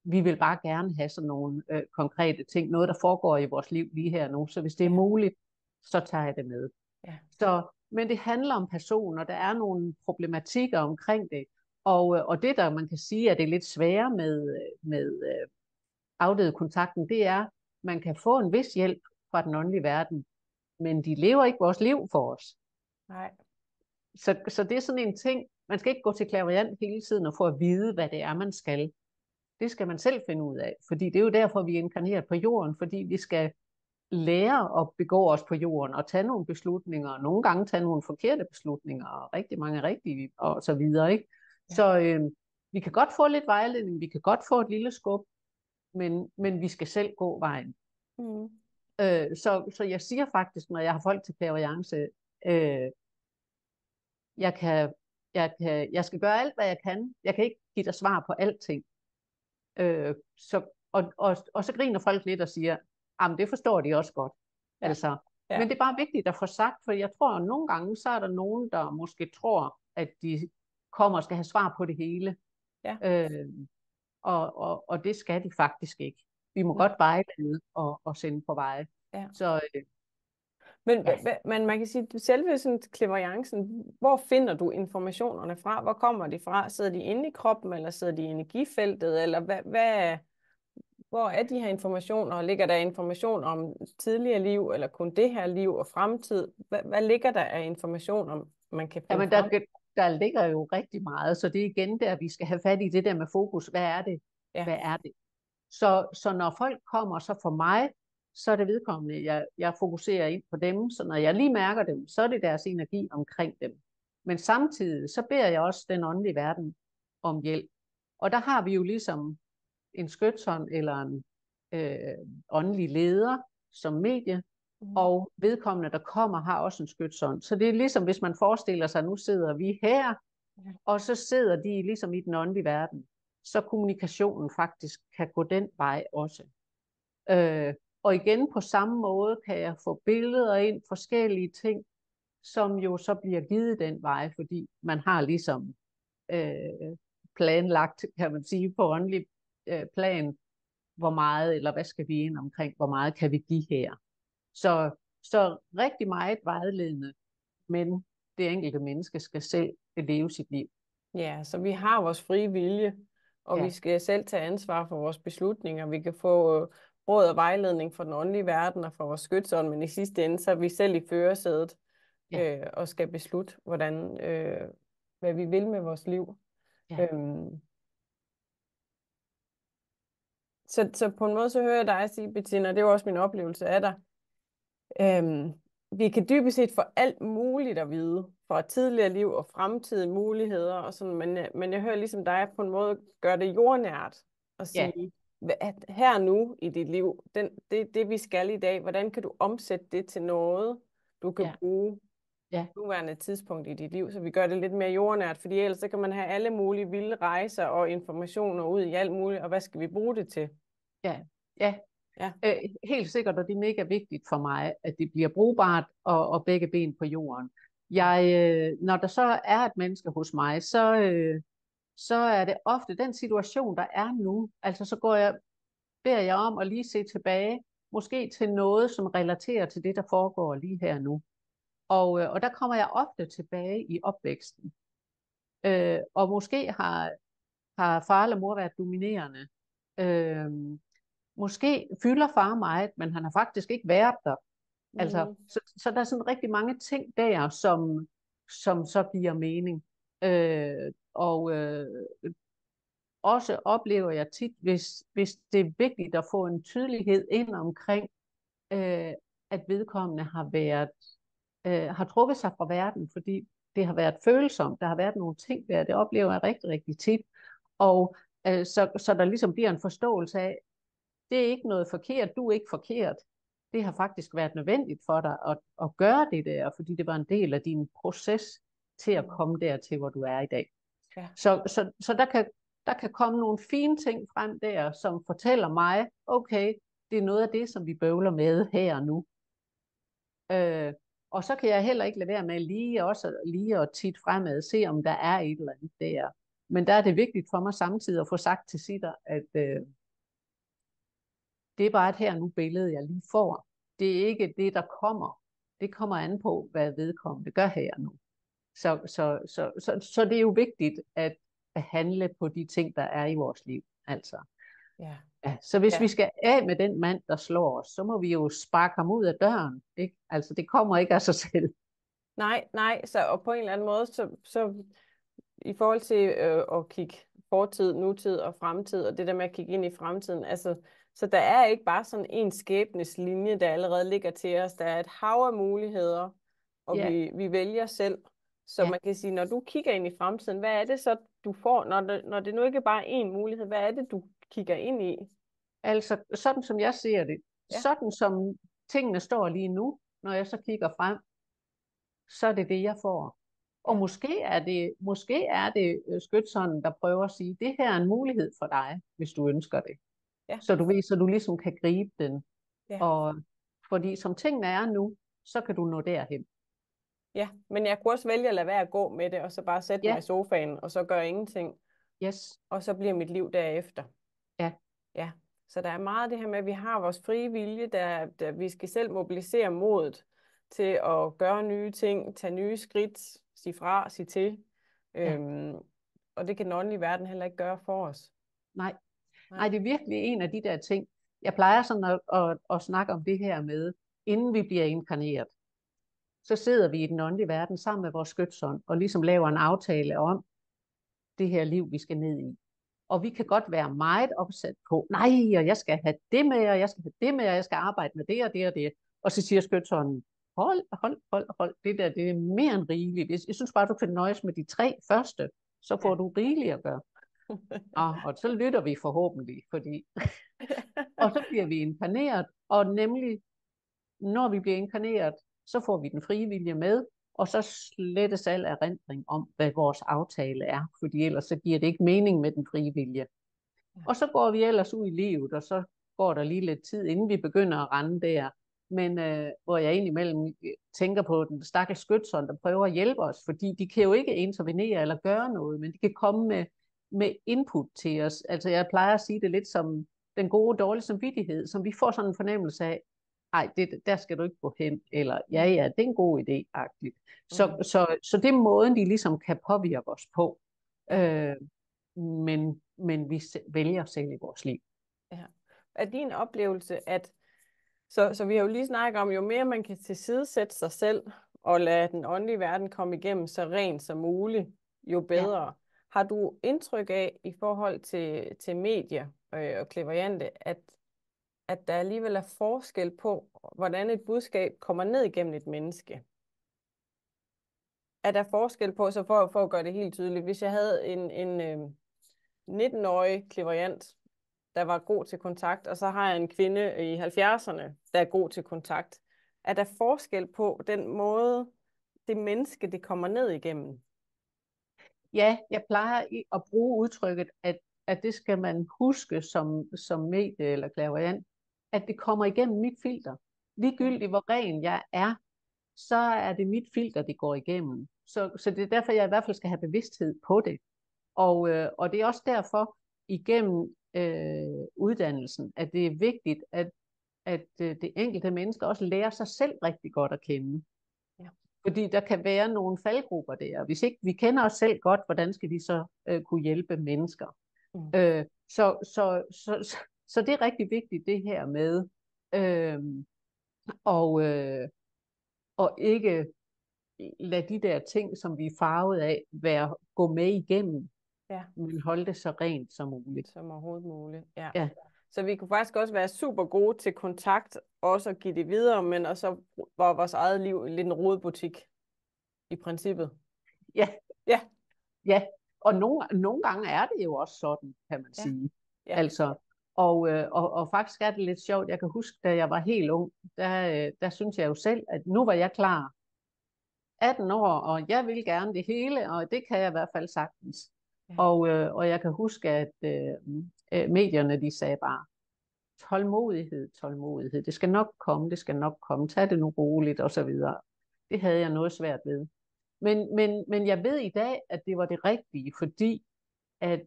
vi vil bare gerne have sådan nogle konkrete ting, noget der foregår i vores liv lige her nu, så hvis det er muligt, så tager jeg det med. Ja. Men det handler om personer, der er nogle problematikker omkring det, og det der man kan sige, at det er lidt sværere med afdøde kontakten, det er, man kan få en vis hjælp fra den åndelige verden, men de lever ikke vores liv for os. Nej. Så det er sådan en ting, man skal ikke gå til clairvoyant hele tiden og få at vide, hvad det er, man skal. Det skal man selv finde ud af, fordi det er jo derfor, vi er inkarneret på jorden, fordi vi skal lære at begå os på jorden og tage nogle beslutninger, og nogle gange tage nogle forkerte beslutninger, og rigtig mange rigtige, og så videre, ikke? Ja. Så vi kan godt få lidt vejledning, vi kan godt få et lille skub, men vi skal selv gå vejen. Mm. Så jeg siger faktisk, når jeg har folk til clairvoyance, jeg skal gøre alt, hvad jeg kan. Jeg kan ikke give dig svar på alting. Og så griner folk lidt og siger, jamen det forstår de også godt. Ja. Altså, ja. Men det er bare vigtigt at få sagt, for jeg tror, at nogle gange, så er der nogen, der måske tror, at de kommer og skal have svar på det hele. Ja. Og det skal de faktisk ikke. Vi må godt vejlede og sende på veje. Ja. Så, men man kan sige, selve sådan clairvoyancen, hvor finder du informationerne fra? Hvor kommer de fra? Sidder de inde i kroppen, eller sidder de i energifeltet? Eller hvor er de her informationer? Ligger der information om tidligere liv, eller kun det her liv og fremtid? Hvad ligger der af information, om man kan finde frem? Der ligger jo rigtig meget, så det er igen der, vi skal have fat i det der med fokus. Hvad er det? Ja. Hvad er det? Så når folk kommer så for mig, så er det vedkommende, jeg fokuserer ind på dem, så når jeg lige mærker dem, så er det deres energi omkring dem. Men samtidig, så beder jeg også den åndelige verden om hjælp. Og der har vi jo ligesom en skytsånd eller en åndelig leder som medie, og vedkommende, der kommer, har også en skytsånd. Så det er ligesom, hvis man forestiller sig, nu sidder vi her, og så sidder de ligesom i den åndelige verden, så kommunikationen faktisk kan gå den vej også. Og igen på samme måde kan jeg få billeder ind, forskellige ting, som jo så bliver givet den vej, fordi man har ligesom planlagt, kan man sige, på åndelig plan, hvor meget, eller hvad skal vi ind omkring, hvor meget kan vi give her. Så rigtig meget vejledende, men det enkelte menneske skal selv leve sit liv. Ja, så vi har vores frie vilje, og vi skal selv tage ansvar for vores beslutninger. Vi kan få råd og vejledning fra den åndelige verden og fra vores skytsånd, men i sidste ende, så er vi selv i førersædet og skal beslutte, hvad vi vil med vores liv. Ja. Så på en måde så hører jeg dig sige, Bettina, og det er jo også min oplevelse af dig. Vi kan dybest set få alt muligt at vide fra tidligere liv og fremtidige muligheder, og sådan, men jeg hører ligesom dig på en måde gøre det jordnært og sige, her nu i dit liv, det vi skal i dag, hvordan kan du omsætte det til noget, du kan bruge nuværende tidspunkt i dit liv, så vi gør det lidt mere jordnært, fordi ellers så kan man have alle mulige vilde rejser og informationer ud i alt muligt, og hvad skal vi bruge det til? Ja. Helt sikkert, og det er mega vigtigt for mig, at det bliver brugbart og begge ben på jorden. Når der så er et menneske hos mig, så er det ofte den situation, der er nu. Altså så beder jeg om at lige se tilbage, måske til noget, som relaterer til det, der foregår lige her nu. Og der kommer jeg ofte tilbage i opvæksten. Og måske har far eller mor været dominerende. Øh, Måske fylder far meget, men han har faktisk ikke været der. Altså, Mm. så der er sådan rigtig mange ting der, som så giver mening. Og også oplever jeg tit, hvis det er vigtigt at få en tydelighed ind omkring, at vedkommende har trukket sig fra verden, fordi det har været følsomt. Der har været nogle ting der, det oplever jeg rigtig, rigtig tit. Og så der ligesom bliver en forståelse af, det er ikke noget forkert, du er ikke forkert. Det har faktisk været nødvendigt for dig at gøre det der, fordi det var en del af din proces til at komme dertil, hvor du er i dag. Ja. Så der kan komme nogle fine ting frem der, som fortæller mig, okay, det er noget af det, som vi bøvler med her og nu. Og så kan jeg heller ikke lade være med lige at tit fremad, se om der er et eller andet der. Men der er det vigtigt for mig samtidig at få sagt til Sitter, at det er bare et her nu billede, jeg lige får. Det er ikke det, der kommer. Det kommer an på, hvad vedkommende gør her nu. Så det er jo vigtigt at handle på de ting, der er i vores liv. Altså. Ja. Ja, så hvis Ja. vi skal af med den mand, der slår os, så må vi jo sparke ham ud af døren. Ikke? Altså, det kommer ikke af sig selv. Nej, og på en eller anden måde, så i forhold til at kigge fortid, nutid og fremtid, og det der med at kigge ind i fremtiden, altså, så der er ikke bare sådan en skæbneslinje, der allerede ligger til os. Der er et hav af muligheder, og Ja, vi vælger selv. Så ja. man kan sige, når du kigger ind i fremtiden, hvad er det så, du får, når det nu ikke bare er én mulighed, hvad er det, du kigger ind i? Altså, sådan som jeg ser det, Ja, sådan som tingene står lige nu, når jeg så kigger frem, så er det det, jeg får. Og ja, måske er det skytsånden, der prøver at sige, det her er en mulighed for dig, hvis du ønsker det. ja, Så du ligesom kan gribe den. ja. Og fordi som tingene er nu, så kan du nå derhen. Ja, men jeg kunne også vælge at lade være at gå med det, og så bare sætte mig Ja, i sofaen, og så gøre ingenting. yes, Og så bliver mit liv derefter. ja, Ja, så der er meget det her med, at vi har vores frie vilje, der vi skal selv mobilisere modet til at gøre nye ting, tage nye skridt, sige fra, sige til. ja. Og det kan den åndelige verden heller ikke gøre for os. Nej. Nej. Nej, det er virkelig en af de der ting. Jeg plejer sådan at snakke om det her med, inden vi bliver inkarneret, så sidder vi i den åndelige verden sammen med vores skytsånd, og ligesom laver en aftale om det her liv, vi skal ned i. Og vi kan godt være meget opsat på, nej, og jeg skal have det med, og jeg skal have det med, og jeg skal arbejde med det og det og det. Og så siger skytsånden, hold, det der, det er mere end rigeligt. Jeg synes bare, du kan nøjes med de 3 første, så får Ja. du rigeligt at gøre. Og så lytter vi forhåbentlig, fordi og så bliver vi inkarneret, og nemlig når vi bliver inkarneret, så får vi den frie vilje med, og så slettes al erindring om, hvad vores aftale er, fordi ellers så giver det ikke mening med den frie vilje. Og så går vi ellers ud i livet, og så går der lige lidt tid, inden vi begynder at rende der. Men hvor jeg indimellem tænker på den stakkels skytsånd, der prøver at hjælpe os, fordi de kan jo ikke intervenere eller gøre noget, men de kan komme med input til os. Altså jeg plejer at sige det lidt som den gode dårlige samvittighed, som vi får sådan en fornemmelse af, ej, der skal du ikke gå hen, eller ja, det er en god idé-agtigt. Så det er måden, de ligesom kan påvirke os på. Ja. Men vi vælger selv i vores liv. Ja. Er din oplevelse, at så vi har jo lige snakket om, jo mere man kan tilsidesætte sig selv og lade den åndelige verden komme igennem så rent som muligt, jo Ja. bedre. Har du indtryk af i forhold til medier og clairvoyante, at der alligevel er forskel på, hvordan et budskab kommer ned igennem et menneske? Er der forskel på, så for at gøre det helt tydeligt, hvis jeg havde en 19-årig clairvoyant, der var god til kontakt, og så har jeg en kvinde i 70'erne, der er god til kontakt. Er der forskel på den måde, det menneske, det kommer ned igennem? Ja, jeg plejer at bruge udtrykket, at det skal man huske som medie eller clairvoyant, at det kommer igennem mit filter. Ligegyldigt hvor ren jeg er, så er det mit filter, det går igennem. Så det er derfor, jeg i hvert fald skal have bevidsthed på det. Og det er også derfor, igennem uddannelsen, at det er vigtigt, at det enkelte menneske også lærer sig selv rigtig godt at kende. Ja. Fordi der kan være nogle faldgrupper der. Hvis ikke vi kender os selv godt, hvordan skal vi så kunne hjælpe mennesker? Så det er rigtig vigtigt, det her med øh, og, og ikke lade de der ting, som vi er farvet af, gå med igennem, Ja, men holde det så rent som muligt. som overhovedet muligt. Ja. Ja, Så vi kunne faktisk også være super gode til kontakt, også at give det videre, men også var vores eget liv lidt en rodebutik i princippet. ja, Ja, ja. Og nogle gange er det jo også sådan, kan man ja, sige. ja. Altså, og faktisk er det lidt sjovt. Jeg kan huske, da jeg var helt ung, der synes jeg jo selv, at nu var jeg klar. 18 år, og jeg vil gerne det hele, og det kan jeg i hvert fald sagtens. Ja. Og jeg kan huske, at medierne, de sagde bare, tålmodighed, tålmodighed. Det skal nok komme, det skal nok komme. Tag det nu roligt, og så videre. Det havde jeg noget svært ved. Men jeg ved i dag, at det var det rigtige, fordi at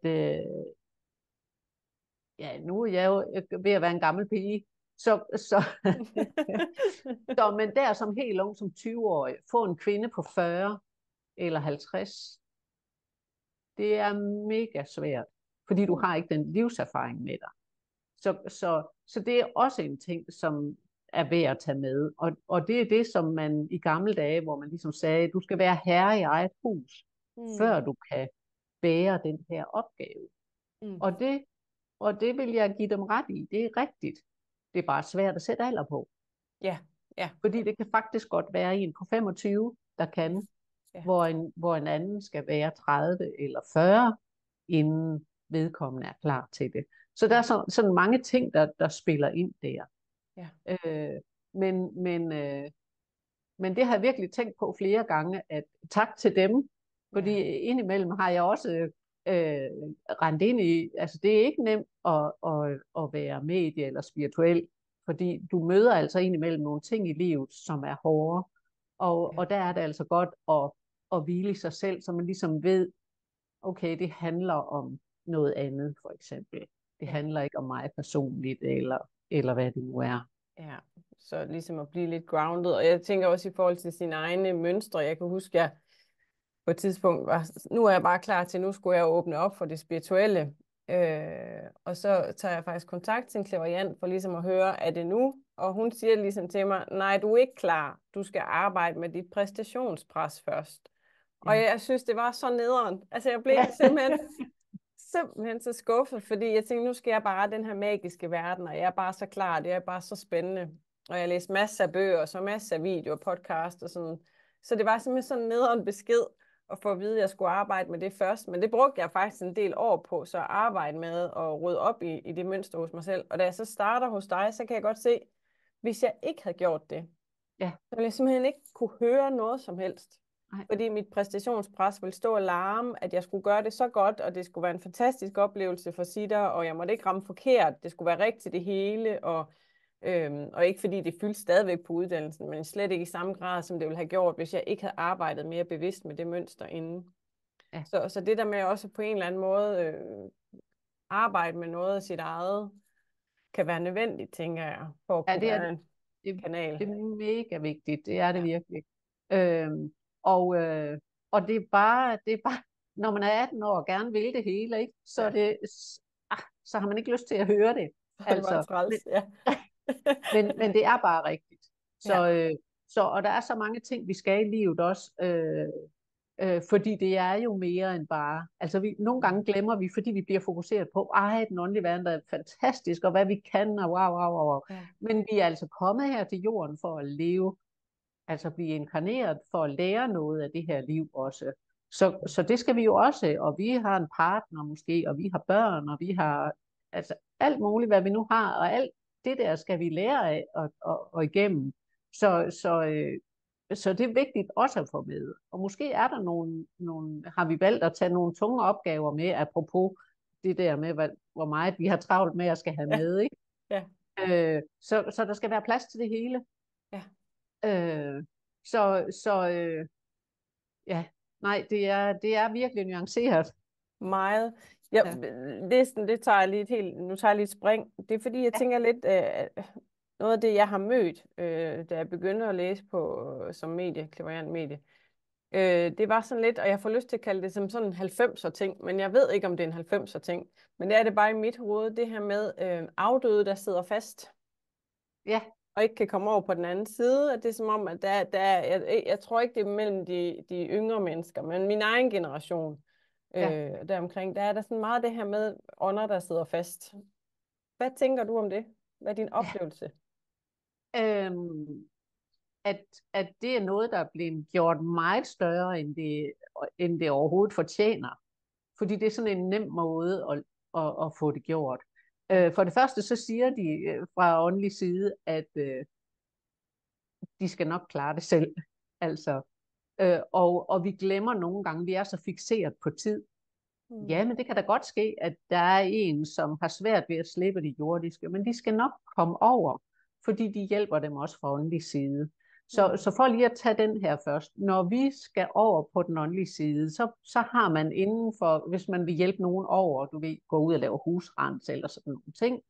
ja, nu er jeg jo ved at være en gammel pige, men der som helt ung, som 20-årig, få en kvinde på 40 eller 50, det er mega svært, fordi du har ikke den livserfaring med dig. Så det er også en ting, som er værd at tage med. Og det er det, som man i gamle dage, hvor man ligesom sagde, du skal være herre i eget hus, før du kan bære den her opgave. Og det vil jeg give dem ret i. Det er rigtigt. Det er bare svært at sætte alder på. Ja, ja. Fordi det kan faktisk godt være en på 25, der kan, Ja. hvor en anden skal være 30 eller 40, inden vedkommende er klar til det. Så der er sådan mange ting, der spiller ind der. Ja. Men det har jeg virkelig tænkt på flere gange, at tak til dem, fordi indimellem har jeg også rendt ind i, altså det er ikke nemt at være medie eller spirituel, fordi du møder altså indimellem nogle ting i livet, som er hårde, og der er det altså godt at hvile i sig selv, så man ligesom ved, okay, det handler om noget andet, for eksempel. Det handler ikke om mig personligt, eller hvad det nu er. Ja, så ligesom at blive lidt grounded. Og jeg tænker også i forhold til sine egne mønstre. Jeg kan huske, jeg på et tidspunkt var, nu er jeg bare klar til, nu skulle jeg åbne op for det spirituelle. Og så tager jeg faktisk kontakt til en clairvoyant for ligesom at høre, er det nu? Og hun siger ligesom til mig, nej, du er ikke klar. Du skal arbejde med dit præstationspres først. Ja. Og jeg synes, det var så nederen. Altså jeg blev simpelthen så skuffet, fordi jeg tænkte, nu skal jeg bare den her magiske verden, og jeg er bare så klar, det er bare så spændende. Og jeg læste masser af bøger, og så masser af videoer, podcast og sådan. Så det var simpelthen sådan nederen besked at få at vide, at jeg skulle arbejde med det først. Men det brugte jeg faktisk en del år på, så at arbejde med at rydde op i det mønster hos mig selv. Og da jeg så starter hos dig, så kan jeg godt se, hvis jeg ikke havde gjort det, så ville jeg simpelthen ikke kunne høre noget som helst. Fordi mit præstationspres ville stå og larme, at jeg skulle gøre det så godt, og det skulle være en fantastisk oplevelse for sitter, og jeg måtte ikke ramme forkert. Det skulle være rigtigt det hele, og ikke fordi det fyldte stadigvæk på uddannelsen, men slet ikke i samme grad, som det ville have gjort, hvis jeg ikke havde arbejdet mere bevidst med det mønster inden. Ja. Så det der med også på en eller anden måde arbejde med noget af sit eget, kan være nødvendigt, tænker jeg, for at kunne være en kanal. Det er mega vigtigt, det er det virkelig. Og det er bare, når man er 18 år og gerne vil det hele, ikke? Så har man ikke lyst til at høre det. Altså, men det er bare rigtigt. Og der er så mange ting, vi skal i livet også, fordi det er jo mere end bare, altså nogle gange glemmer vi, fordi vi bliver fokuseret på, den åndelige verden er fantastisk, og hvad vi kan, og wow. Men vi er altså kommet her til jorden for at leve, altså blive inkarneret for at lære noget af det her liv også. Så det skal vi jo også, og vi har en partner måske, og vi har børn, og vi har altså alt muligt, hvad vi nu har, og alt det der skal vi lære af og igennem. Så det er vigtigt også at få med. Og måske er der har vi valgt at tage nogle tunge opgaver med, apropos det der med, hvor meget vi har travlt med at skal have med, ikke? Ja. Så der skal være plads til det hele. Ja. Nej, det er virkelig nuanceret. Meget. Det tager jeg lige nu tager jeg lige et spring. Det er fordi, jeg tænker lidt, noget af det, jeg har mødt, da jeg begyndte at læse på som medie, clairvoyant medie, Det var sådan lidt, og jeg får lyst til at kalde det som sådan en 90'er ting, men jeg ved ikke, om det er en 90'er ting. Men det er det bare i mit hoved, det her med afdøde, der sidder fast Ja, og ikke kan komme over på den anden side. At det er som om, at jeg tror ikke, det er mellem de yngre mennesker, men min egen generation ja. deromkring, der er der sådan meget det her med ånder, der sidder fast. Hvad tænker du om det? Hvad er din Ja. oplevelse? Øhm, at det er noget, der er blevet gjort meget større, end det overhovedet fortjener. Fordi det er sådan en nem måde at få det gjort. For det første, så siger de fra åndelig side, at de skal nok klare det selv. Altså, og vi glemmer nogle gange, vi er så fikseret på tid. Ja, men det kan da godt ske, at der er en, som har svært ved at slippe det jordiske, men de skal nok komme over, fordi de hjælper dem også fra åndelig side. Så for lige at tage den her først. Når vi skal over på den åndelige side, så har man inden for, hvis man vil hjælpe nogen over, du vil gå ud og lave husrens eller sådan nogle ting,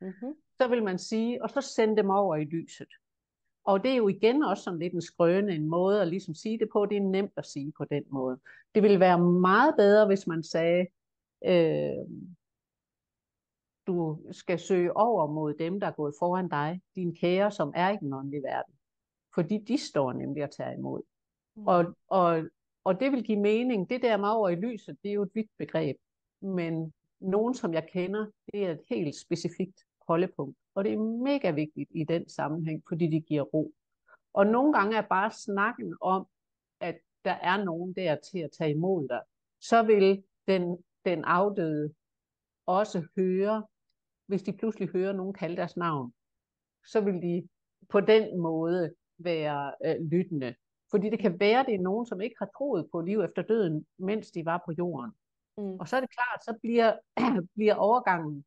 så vil man sige, og så sende dem over i lyset. Og det er jo igen også sådan lidt en skrøne, en måde at ligesom sige det på. Det er nemt at sige på den måde. Det ville være meget bedre, hvis man sagde, du skal søge over mod dem, der er gået foran dig, dine kære, som er i den åndelige verden. Fordi de står nemlig at tage imod. Og det vil give mening. Det der med over i lyset, det er jo et vidt begreb. Men nogen, som jeg kender, det er et helt specifikt holdepunkt. Og det er mega vigtigt i den sammenhæng, fordi det giver ro. Og nogle gange er bare snakken om, at der er nogen der til at tage imod dig, så vil den afdøde også høre, hvis de pludselig hører nogen kalde deres navn, så vil de på den måde være lyttende. Fordi det kan være, det er nogen, som ikke har troet på liv efter døden, mens de var på jorden. Og så er det klart, så bliver overgangen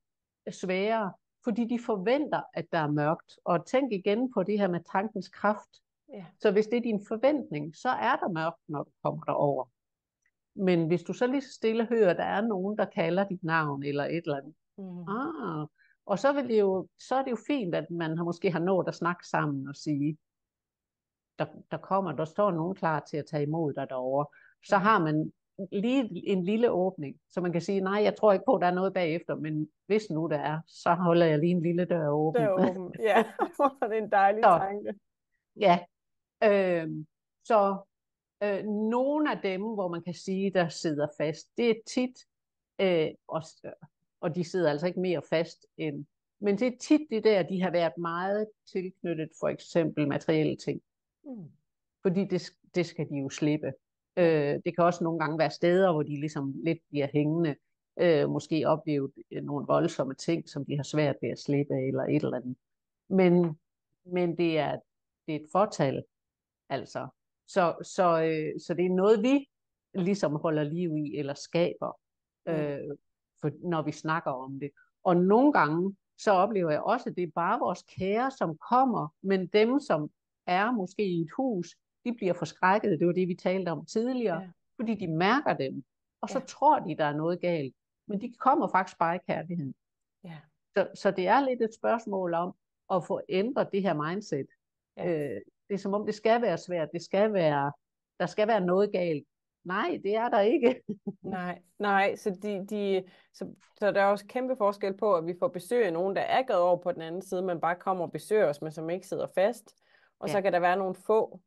sværere, fordi de forventer, at der er mørkt. Og tænk igen på det her med tankens kraft. Så hvis det er din forventning, så er der mørkt, når du kommer derover. Men hvis du så lige så stille hører, at der er nogen, der kalder dit navn eller et eller andet, og så er det jo fint, at man måske har nået at snakke sammen og sige, der står nogen klar til at tage imod dig derovre. Så har man lige en lille åbning, så man kan sige, nej, jeg tror ikke på, at der er noget bagefter, men hvis nu der er, så holder jeg lige en lille dør åben. Ja, det er en dejlig tanke. Ja, nogle af dem, hvor man kan sige, der sidder fast, det er tit, og de sidder altså ikke mere fast end, men det er tit det der, de har været meget tilknyttet for eksempel materielle ting. Fordi det skal de jo slippe. Det kan også nogle gange være steder, hvor de ligesom lidt bliver hængende, måske oplevet nogle voldsomme ting, som de har svært ved at slippe, eller et eller andet. Men det er et fortal, altså. Så det er noget, vi ligesom holder liv i, eller skaber, når vi snakker om det. Og nogle gange, så oplever jeg også, at det er bare vores kære, som kommer, men dem, som er måske i et hus, de bliver forskrækket. Det var det, vi talte om tidligere, fordi de mærker dem. Og så tror de, der er noget galt. Men de kommer faktisk bare i kærligheden. Så det er lidt et spørgsmål om at få ændret det her mindset. Det er som om, det skal være svært. Der skal være noget galt. Nej, det er der ikke. Nej, så der er også kæmpe forskel på, at vi får besøg af nogen, der er gået over på den anden side, men bare kommer og besøger os, men som ikke sidder fast. Og så kan der være nogle få,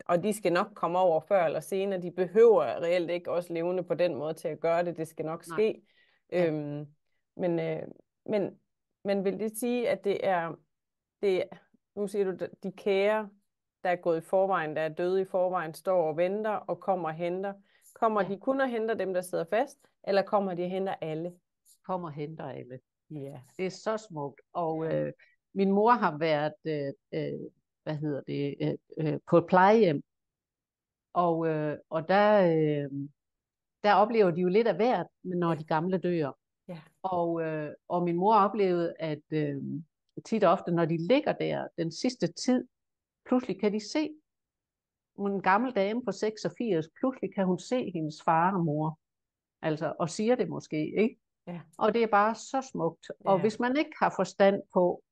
og de skal nok komme over før eller senere. De behøver reelt ikke også levende på den måde til at gøre det. Det skal nok ske. Men vil det sige, at det er nu siger du, de kære, der er gået i forvejen, der er døde i forvejen, står og venter og kommer og henter. Kommer de kun og henter dem, der sidder fast, eller kommer de og henter alle? Kommer og henter alle. Ja. Det er så smukt. Og min mor har været på et plejehjem, og der oplever de jo lidt af hvert, når de gamle dør. Og min mor oplevede, at tit og ofte, når de ligger der den sidste tid, pludselig kan de se en gammel dame på 86, pludselig kan hun se hendes far og mor, altså, og siger det måske, ikke? Og det er bare så smukt. Og hvis man ikke har forstand på,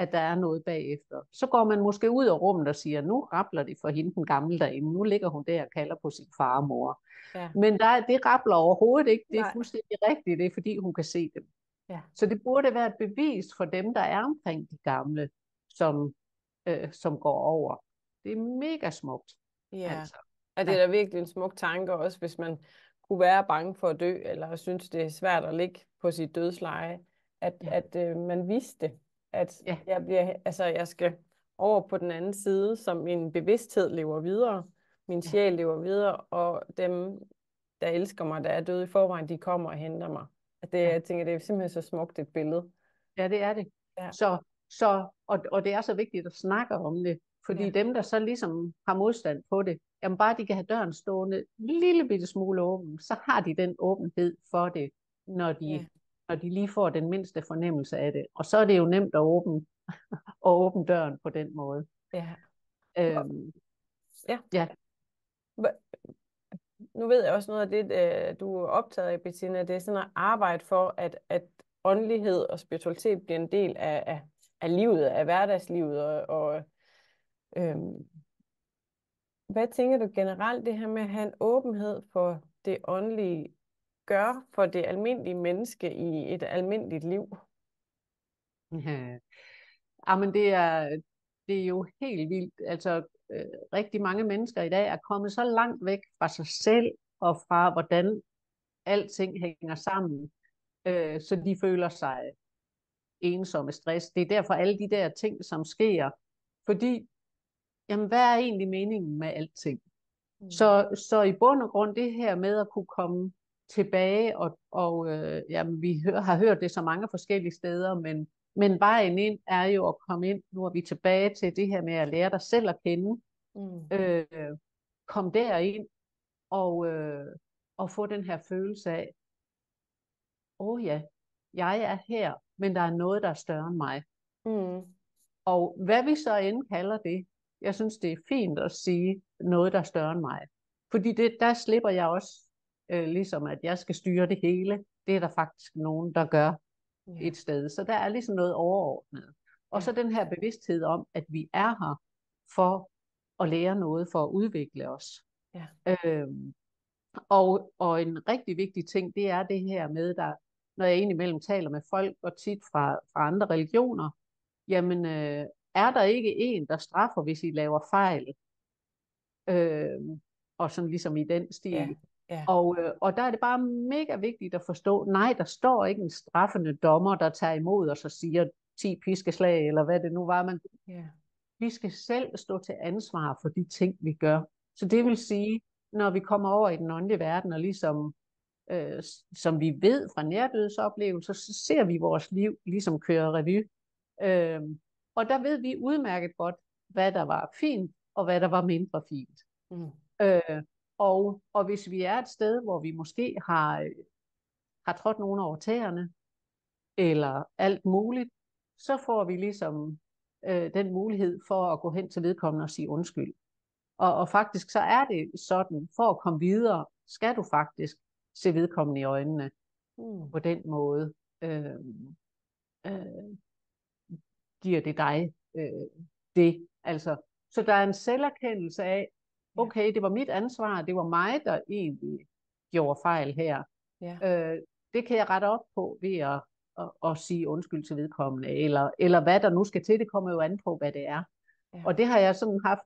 at der er noget bagefter. Så går man måske ud af rummet og siger, nu rabler det for hende den gamle derinde, nu ligger hun der og kalder på sin far og mor. Ja. Men det rabler overhovedet ikke, det er Nej. fuldstændig rigtigt, det er fordi hun kan se dem. Ja. Så det burde være et bevis for dem, der er omkring de gamle, som går over. Det er mega smukt. Ja, Altså. og det er da virkelig en smuk tanke også, hvis man kunne være bange for at dø, eller synes, det er svært at ligge på sit dødsleje, at man vidste, at jeg skal over på den anden side, som min bevidsthed lever videre, min sjæl lever videre, og dem, der elsker mig, der er døde i forvejen, de kommer og henter mig. Jeg tænker, det er simpelthen så smukt et billede. Ja, det er det. Ja. Og det er så vigtigt at snakke om det, fordi dem, der så ligesom har modstand på det, jamen bare de kan have døren stående en lille bitte smule åben, så har de den åbenhed for det, når de lige får den mindste fornemmelse af det. Og så er det jo nemt at åbne døren på den måde. Ja. Ja. Nu ved jeg også noget af det, du er optaget af, Bettina, det er sådan at arbejde for, at åndelighed og spiritualitet bliver en del af livet, af hverdagslivet. Hvad tænker du generelt, det her med at have en åbenhed for det åndelige, gør for det almindelige menneske i et almindeligt liv? Jamen det er jo helt vildt. Altså rigtig mange mennesker i dag er kommet så langt væk fra sig selv og fra hvordan alting hænger sammen, så de føler sig ensomme, stress. Det er derfor alle de der ting, som sker. Fordi, jamen hvad er egentlig meningen med alting? Så i bund og grund det her med at kunne komme tilbage, og jamen, vi har hørt det så mange forskellige steder, men vejen ind er jo at komme ind, nu er vi tilbage til det her med at lære dig selv at kende, kom derind og få den her følelse af, jeg er her, men der er noget, der er større end mig. Og hvad vi så end kalder det, jeg synes, det er fint at sige noget, der er større end mig. Fordi der slipper jeg også, ligesom at jeg skal styre det hele. Det er der faktisk nogen, der gør et sted. Så der er ligesom noget overordnet. Og så den her bevidsthed om, at vi er her for at lære noget, for at udvikle os. Og en rigtig vigtig ting, det er det her med, når jeg indimellem taler med folk, og tit fra andre religioner, jamen er der ikke en, der straffer, hvis I laver fejl? Og sådan ligesom i den stil. Og der er det bare mega vigtigt at forstå, nej, der står ikke en straffende dommer, der tager imod og så siger 10 piskeslag, eller hvad det nu var. Vi skal selv stå til ansvar for de ting, vi gør. Så det vil sige, når vi kommer over i den åndelige verden, og ligesom, som vi ved fra nærdødsoplevelser, så ser vi vores liv ligesom køre revy. Og der ved vi udmærket godt, hvad der var fint, og hvad der var mindre fint. Og hvis vi er et sted, hvor vi måske har trådt nogen over tæerne, eller alt muligt, så får vi ligesom den mulighed for at gå hen til vedkommende og sige undskyld. Og faktisk så er det sådan, for at komme videre, skal du faktisk se vedkommende i øjnene på den måde. Giver det dig det. Altså, så der er en selverkendelse af, okay, det var mit ansvar, det var mig, der egentlig gjorde fejl her. Det kan jeg rette op på ved at sige undskyld til vedkommende, eller hvad der nu skal til, det kommer jo an på, hvad det er. Og det har jeg sådan haft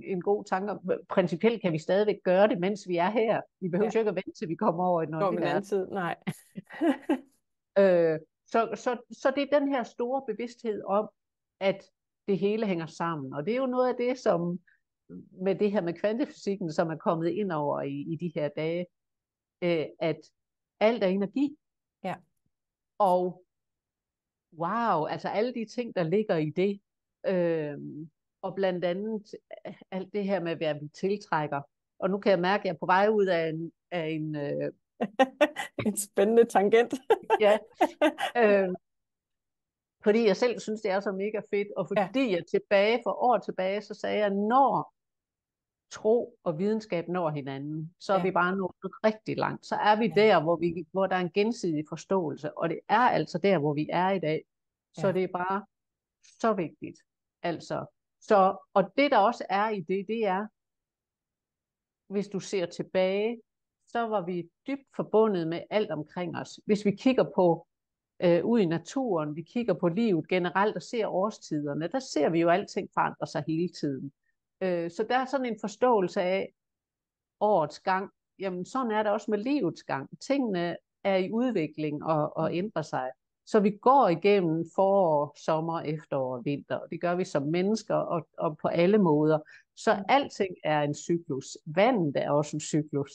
en god tanke om. Principielt kan vi stadigvæk gøre det, mens vi er her. Vi behøver jo ikke at vente, til vi kommer over i den anden tid. Nej. Så det er den her store bevidsthed om, at det hele hænger sammen. Og det er jo noget af det, som med det her med kvantefysikken, som er kommet ind over i de her dage, at alt er energi. Og wow, altså alle de ting, der ligger i det, og blandt andet alt det her med, hvad vi tiltrækker. Og nu kan jeg mærke, at jeg er på vej ud af en en spændende tangent. Fordi jeg selv synes, det er så mega fedt, og fordi jeg for år tilbage, så sagde jeg, når tro og videnskab når hinanden, så er vi bare nået rigtig langt. Så er vi der, hvor der er en gensidig forståelse, og det er altså der, hvor vi er i dag. Så det er bare så vigtigt. Altså, så, og det der også er i det, det er, hvis du ser tilbage, så var vi dybt forbundet med alt omkring os. Hvis vi kigger på ud i naturen, vi kigger på livet generelt og ser årstiderne, der ser vi jo alting forandre sig hele tiden. Så der er sådan en forståelse af årets gang. Jamen sådan er det også med livets gang. Tingene er i udvikling og ændrer sig. Så vi går igennem forår, sommer, efterår og vinter, og det gør vi som mennesker og på alle måder. Så alting er en cyklus. Vandet er også en cyklus.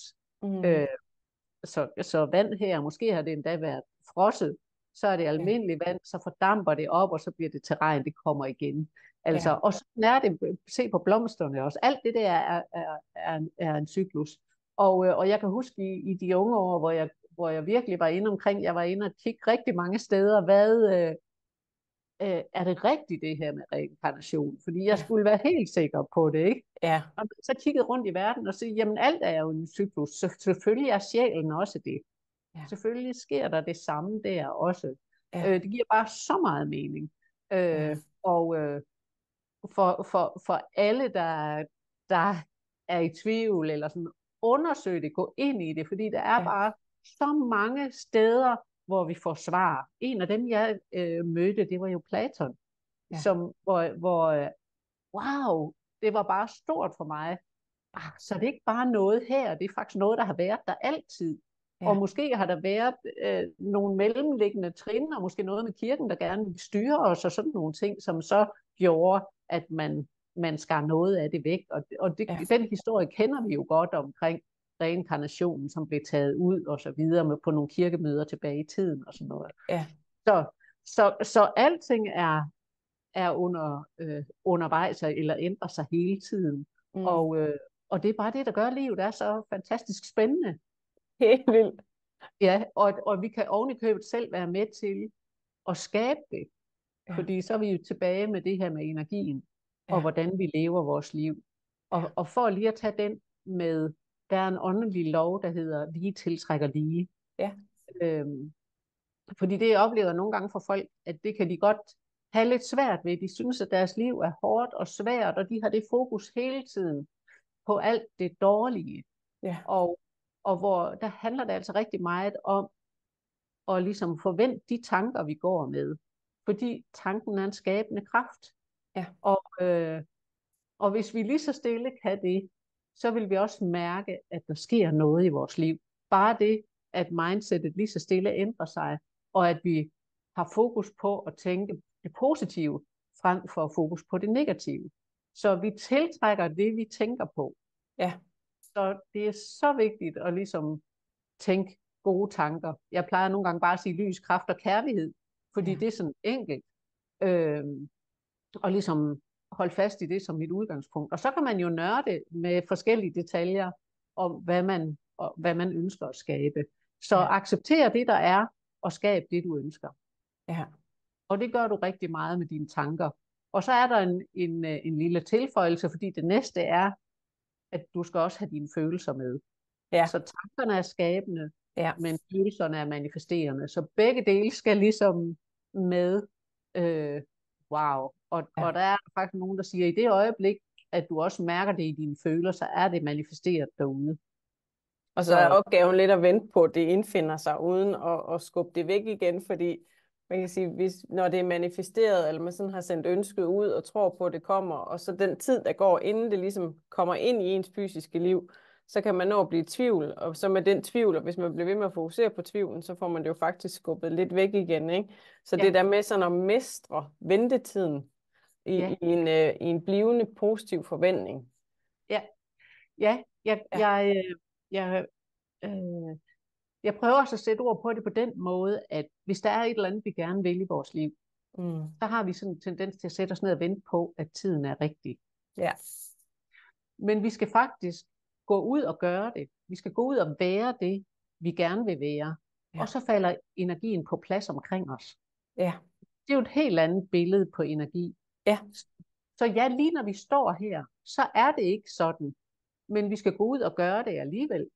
Så vand her, måske har det endda været frosset, så er det almindeligt vand, så fordamper det op, og så bliver det til regn, det kommer igen. Altså, og sådan er det, se på blomsterne også. Alt det der er en cyklus. Og jeg kan huske i de unge år, hvor jeg virkelig var inde omkring, jeg var inde og kigge rigtig mange steder, er det rigtigt det her med reinkarnation? Fordi jeg skulle være helt sikker på det, ikke? Ja. Og så kiggede rundt i verden og sagde, jamen alt er jo en cyklus, så selvfølgelig er sjælen også det. Ja. Selvfølgelig sker der det samme der også. Ja. Det giver bare så meget mening. Og for alle, der er i tvivl, eller sådan, undersøg det, gå ind i det, fordi der er bare så mange steder, hvor vi får svar. En af dem, jeg mødte, det var jo Platon, hvor wow, det var bare stort for mig. Så det er ikke bare noget her, det er faktisk noget, der har været der altid. Ja. Og måske har der været nogle mellemliggende trin, og måske noget med kirken, der gerne vil styre os, og sådan nogle ting, som så gjorde, at man skar noget af det væk. Og den historie kender vi jo godt omkring reinkarnationen, som blev taget ud og så videre på nogle kirkemøder tilbage i tiden og sådan noget. Ja. Så alting er undervejs eller ændrer sig hele tiden. Og det er bare det, der gør livet er så fantastisk spændende. Helt vildt. Ja, og vi kan ovenikøbet selv være med til at skabe det. Ja. Fordi så er vi jo tilbage med det her med energien, og hvordan vi lever vores liv. Og for lige at tage den med, der er en åndelig lov, der hedder lige tiltrækker lige. Ja. Fordi det jeg oplever nogle gange for folk, at det kan de godt have lidt svært ved. De synes, at deres liv er hårdt og svært, og de har det fokus hele tiden på alt det dårlige. Ja. Og hvor der handler det altså rigtig meget om at ligesom forvente de tanker, vi går med. Fordi tanken er en skabende kraft. Ja. Og hvis vi lige så stille kan det, så vil vi også mærke, at der sker noget i vores liv. Bare det, at mindsetet lige så stille ændrer sig, og at vi har fokus på at tænke det positive, frem for fokus på det negative. Så vi tiltrækker det, vi tænker på. Ja. Så det er så vigtigt at ligesom tænke gode tanker. Jeg plejer nogle gange bare at sige lys, kraft og kærlighed, fordi det er sådan enkelt. Og ligesom holde fast i det som mit udgangspunkt. Og så kan man jo nørde med forskellige detaljer om, hvad man ønsker at skabe. Så accepter det, der er, og skab det, du ønsker. Ja. Og det gør du rigtig meget med dine tanker. Og så er der en lille tilføjelse, fordi det næste er, at du skal også have dine følelser med. Ja. Så tankerne er skabende, men følelserne er manifesterende. Så begge dele skal ligesom med. Wow. Og der er faktisk nogen, der siger, at i det øjeblik, at du også mærker det i dine følelser, så er det manifesteret derude. Og så er opgaven lidt at vente på, at det indfinder sig, uden at skubbe det væk igen, fordi man kan sige, når det er manifesteret, eller man sådan har sendt ønsket ud og tror på, at det kommer, og så den tid, der går, inden det ligesom kommer ind i ens fysiske liv, så kan man nå at blive i tvivl, og så med den tvivl, og hvis man bliver ved med at fokusere på tvivlen, så får man det jo faktisk skubbet lidt væk igen, ikke? Så det der med sådan at mestre ventetiden i en blivende positiv forventning. Jeg prøver også at sætte ord på det på den måde, at hvis der er et eller andet, vi gerne vil i vores liv, så har vi sådan en tendens til at sætte os ned og vente på, at tiden er rigtig. Ja. Men vi skal faktisk gå ud og gøre det. Vi skal gå ud og være det, vi gerne vil være. Ja. Og så falder energien på plads omkring os. Ja. Det er jo et helt andet billede på energi. Ja. Så lige når vi står her, så er det ikke sådan. Men vi skal gå ud og gøre det alligevel.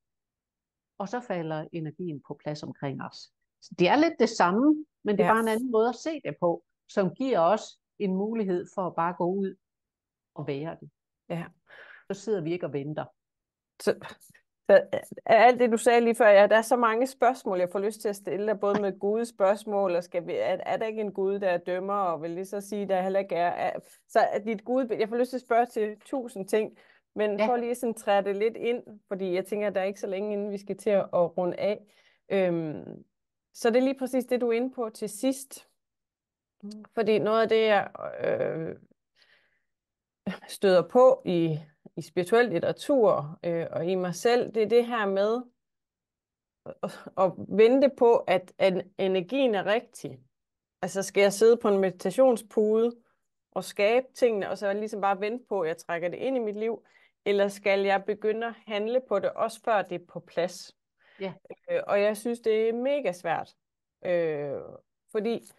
Og så falder energien på plads omkring os. Så det er lidt det samme, men det er bare en anden måde at se det på, som giver os en mulighed for at bare gå ud og være det. Ja. Så sidder vi ikke og venter. Så alt det, du sagde lige før, ja, der er så mange spørgsmål, jeg får lyst til at stille dig, både med Guds spørgsmål, og er der ikke en Gud, der dømmer, og vil lige så sige, der heller ikke er. Så at dit Gud, jeg får lyst til at spørge til 1000 ting, men Ja. for lige sådan træde det lidt ind, fordi jeg tænker, at der er ikke så længe, inden vi skal til at runde af. Så det er lige præcis det, du er inde på til sidst. Fordi noget af det, jeg støder på i spirituel litteratur og i mig selv, det er det her med at vente på, at energien er rigtig. Altså skal jeg sidde på en meditationspude og skabe tingene, og så ligesom bare vente på, at jeg trækker det ind i mit liv, eller skal jeg begynde at handle på det, også før det er på plads? Ja. Og jeg synes, det er mega svært. Fordi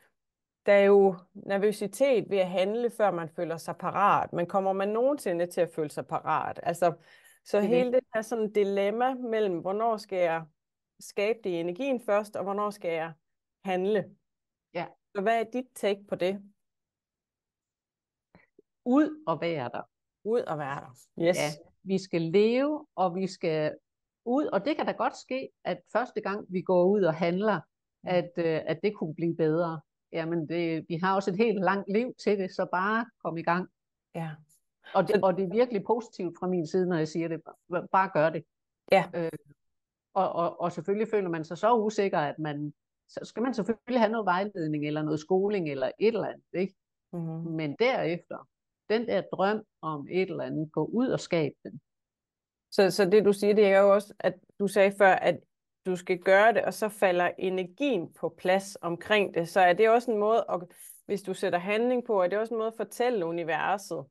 der er jo nervøsitet ved at handle, før man føler sig parat. Men kommer man nogensinde til at føle sig parat? Altså, så Det er hele det. det her sådan dilemma mellem, hvornår skal jeg skabe det i energien først, og hvornår skal jeg handle? Ja. Så hvad er dit take på det? Ud og være der. Ud og være der. Yes. Ja, vi skal leve, og vi skal ud, og det kan da godt ske, at første gang vi går ud og handler, at det kunne blive bedre. Jamen, vi har også et helt langt liv til det, så bare kom i gang. Ja. Og det er virkelig positivt fra min side, når jeg siger det. Bare gør det. Ja. Og selvfølgelig føler man sig så usikker, at så skal man selvfølgelig have noget vejledning, eller noget skoling, eller et eller andet, ikke? Mm-hmm. Men derefter, den der drøm om et eller andet, gå ud og skabe den. Så det du siger, det er jo også, at du sagde før, at du skal gøre det, og så falder energien på plads omkring det. Så er det også en måde, hvis du sætter handling på, er det også en måde at fortælle universet,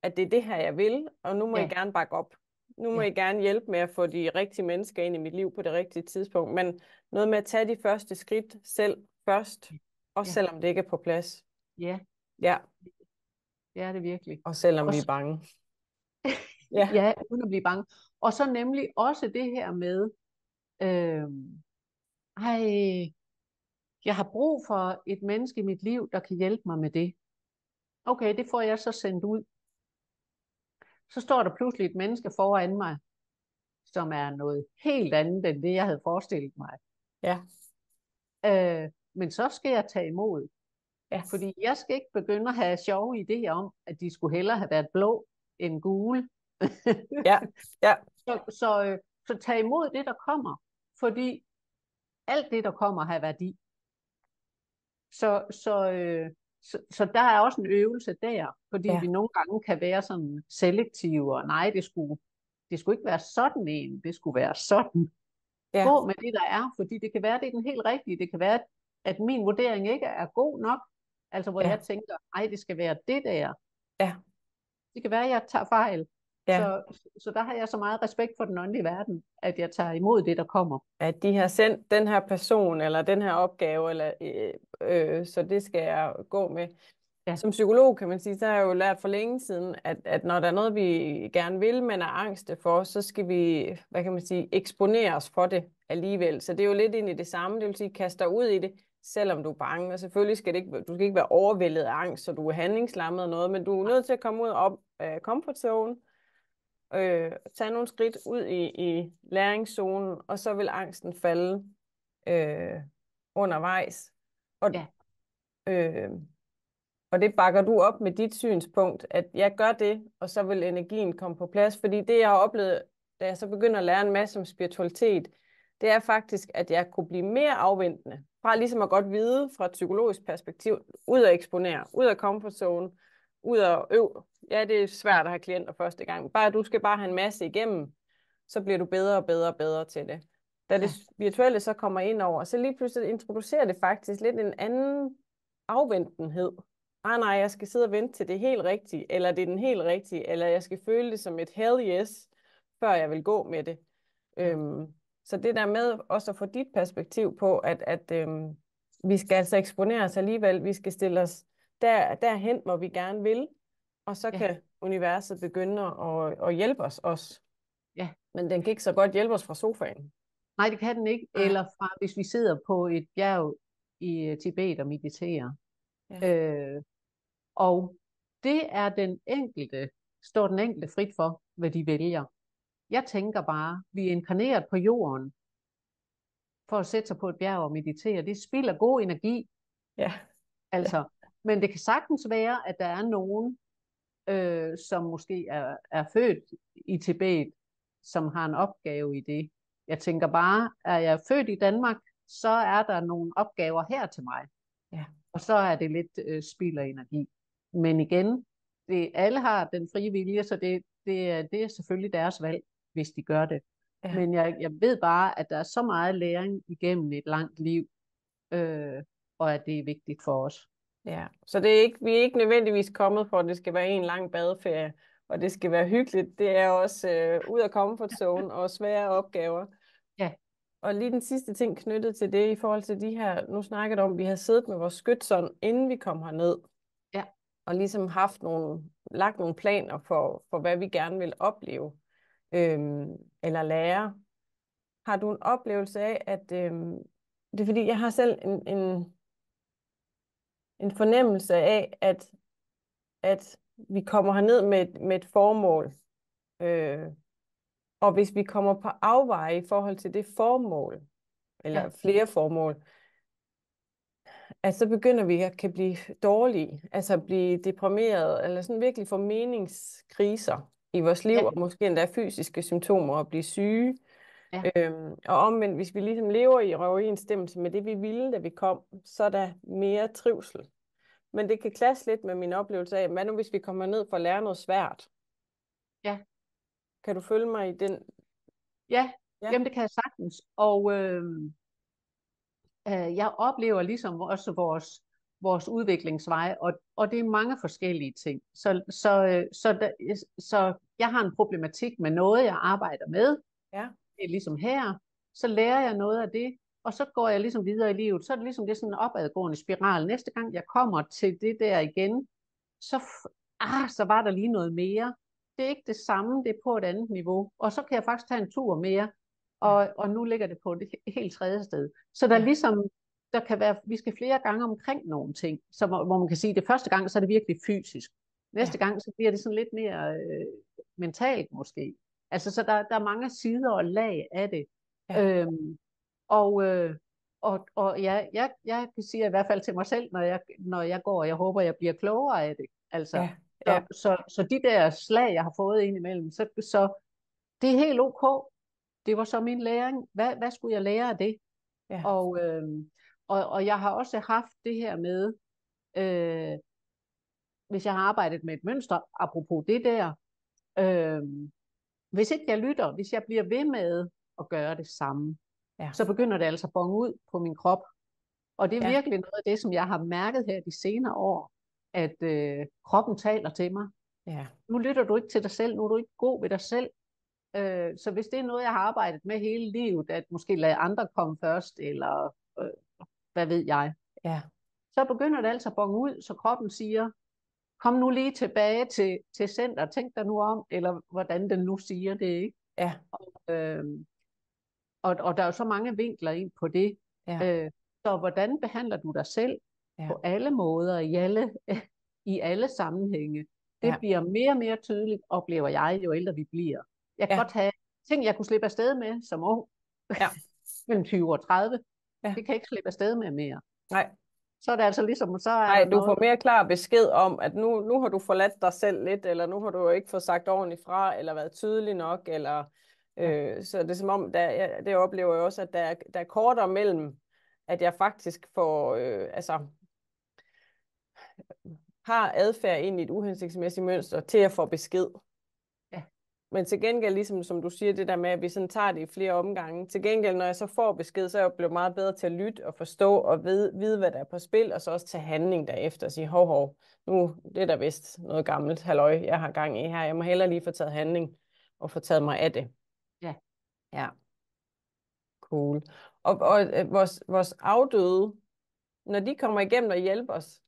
at det er det her, jeg vil, og nu må I gerne bakke op. Nu må I gerne hjælpe med at få de rigtige mennesker ind i mit liv på det rigtige tidspunkt. Men noget med at tage de første skridt selv først, også selvom det ikke er på plads. Ja. Ja. Det er det virkelig. Og selvom vi er bange. Ja, uden at blive bange. Og så nemlig også det her med, jeg har brug for et menneske i mit liv, der kan hjælpe mig med det. Okay, det får jeg så sendt ud. Så står der pludselig et menneske foran mig, som er noget helt andet end det, jeg havde forestillet mig. Ja. Men så skal jeg tage imod. Ja. Fordi jeg skal ikke begynde at have sjove idéer om, at de skulle hellere have været blå end gule. Ja. Ja. Så tag imod det, der kommer. Fordi alt det, der kommer, har værdi. Så der er også en øvelse der, fordi vi nogle gange kan være sådan selektive, og nej, det skulle ikke være sådan en, det skulle være sådan. Ja. Gå med det, der er, fordi det kan være, det er den helt rigtige. Det kan være, at min vurdering ikke er god nok, altså hvor jeg tænker, nej, det skal være det der. Ja. Det kan være, at jeg tager fejl. Ja. Så der har jeg så meget respekt for den åndelige verden, at jeg tager imod det, der kommer. At de har sendt den her person, eller den her opgave, eller, så det skal jeg gå med. Ja. Som psykolog, kan man sige, så har jeg jo lært for længe siden, at når der er noget, vi gerne vil, men er angste for, så skal vi, hvad kan man sige, eksponere os for det alligevel. Så det er jo lidt ind i det samme, det vil sige, kaste dig ud i det, selvom du er bange. Og selvfølgelig skal du skal ikke være overvældet af angst, så du er handlingslammet og noget, men du er nødt til at komme ud af comfort zone, tage nogle skridt ud i læringszonen, og så vil angsten falde undervejs. Og det bakker du op med dit synspunkt, at jeg gør det, og så vil energien komme på plads. Fordi det, jeg har oplevet, da jeg så begynder at lære en masse om spiritualitet, det er faktisk, at jeg kunne blive mere afventende. Fra ligesom at godt vide fra et psykologisk perspektiv, ud at eksponere, ud af comfort zone, ud at øve. Ja, det er svært at have klienter første gang. Du skal bare have en masse igennem, så bliver du bedre og bedre og bedre til det. Da det virtuelle så kommer ind over, så lige pludselig introducerer det faktisk lidt en anden afventenhed. Nej, jeg skal sidde og vente til det helt rigtige, eller det er den helt rigtige, eller jeg skal føle det som et hell yes, før jeg vil gå med det. Så det der med også at få dit perspektiv på, at vi skal altså eksponere os alligevel, vi skal stille os derhen, hvor vi gerne vil, og så kan universet begynde at hjælpe os også. Ja. Men den kan ikke så godt hjælpe os fra sofaen. Nej, det kan den ikke. Eller fra, hvis vi sidder på et bjerg i Tibet og mediterer. Ja. Og det er står den enkelte frit for, hvad de vælger. Jeg tænker bare, vi er inkarneret på jorden for at sætte sig på et bjerg og meditere. Det spilder god energi. Ja. Altså, men det kan sagtens være, at der er nogen, som måske er født i Tibet, som har en opgave i det. Jeg tænker bare, er jeg født i Danmark, så er der nogle opgaver her til mig. Ja. Og så er det lidt spild af energi. Men igen, alle har den frie vilje, så det er selvfølgelig deres valg, hvis de gør det. Ja. Men jeg ved bare, at der er så meget læring igennem et langt liv, og at det er vigtigt for os. Ja, så vi er ikke nødvendigvis kommet for, at det skal være en lang badeferie, og det skal være hyggeligt. Det er også ud af comfort zone og svære opgaver. Ja. Og lige den sidste ting knyttet til det, i forhold til de her, nu snakkede om, at vi har siddet med vores skytsånd, inden vi kom herned. Ja. Og ligesom lagt nogle planer for, hvad vi gerne vil opleve, eller lære. Har du en oplevelse af, at det er fordi, jeg har selv en fornemmelse af, at vi kommer herned med et formål. Og hvis vi kommer på afveje i forhold til det formål, eller flere formål, at så begynder vi at kan blive dårlige, altså blive deprimeret, eller sådan virkelig få meningskriser i vores liv, og måske endda fysiske symptomer, og blive syge. Ja. Og omvendt, hvis vi ligesom lever i overensstemmelse med det, vi ville, da vi kom, så er der mere trivsel. Men det kan klasse lidt med min oplevelse af, hvad nu hvis vi kommer ned for at lære noget svært? Ja. Kan du følge mig i den? Ja, jamen det kan jeg sagtens. Og jeg oplever ligesom også vores udviklingsvej, og det er mange forskellige ting. Så jeg har en problematik med noget, jeg arbejder med. Ja. Det er ligesom her. Så lærer jeg noget af det, og så går jeg ligesom videre i livet. Så er det ligesom det er sådan en opadgående spiral. Næste gang jeg kommer til det der igen, så var der lige noget mere. Det er ikke det samme, det er på et andet niveau. Og så kan jeg faktisk tage en tur mere, og nu ligger det på et helt tredje sted. Så der er ligesom, der kan være, vi skal flere gange omkring nogle ting, så hvor man kan sige, at det første gang, så er det virkelig fysisk. Næste gang, så bliver det sådan lidt mere mentalt måske. Altså, så der er mange sider og lag af det. Ja. Jeg kan sige i hvert fald til mig selv, når jeg går, jeg håber, jeg bliver klogere af det. Altså, så de der slag, jeg har fået indimellem, så det er helt ok. Det var så min læring. Hvad skulle jeg lære af det? Ja. Og jeg har også haft det her med, hvis jeg har arbejdet med et mønster, apropos det der, hvis ikke jeg lytter, hvis jeg bliver ved med at gøre det samme, så begynder det altså at bonge ud på min krop. Og det er virkelig noget af det, som jeg har mærket her de senere år, at kroppen taler til mig. Ja. Nu lytter du ikke til dig selv, nu er du ikke god ved dig selv. Så hvis det er noget, jeg har arbejdet med hele livet, at måske lade andre komme først, eller hvad ved jeg, så begynder det altså at bonge ud, så kroppen siger, kom nu lige tilbage til center, tænk dig nu om, eller hvordan den nu siger det, ikke? Ja. Og der er jo så mange vinkler ind på det. Så hvordan behandler du dig selv på alle måder, i alle sammenhænge? Det bliver mere og mere tydeligt, oplever jeg, jo ældre vi bliver. Jeg kan godt have ting, jeg kunne slippe afsted med som ung, mellem 20 og 30. Det kan jeg ikke slippe afsted med mere. Nej. Så er det altså ligesom, så er Nej, der du får mere klar besked om, at nu har du forladt dig selv lidt, eller nu har du ikke fået sagt ordentligt fra, eller været tydelig nok, eller så det er som om, det oplever jeg også, at der er kortere mellem, at jeg faktisk får, har adfærd ind i et uhensigtsmæssigt mønster, til at få besked. Men til gengæld, ligesom som du siger, det der med, at vi sådan tager det i flere omgange. Til gengæld, når jeg så får besked, så er jeg blevet meget bedre til at lytte og forstå og vide, hvad der er på spil, og så også tage handling derefter og sige, hov, nu det er der vist noget gammelt halløj, jeg har gang i her. Jeg må hellere lige få taget handling og få taget mig af det. Ja. Cool. Og vores afdøde, når de kommer igennem og hjælper os,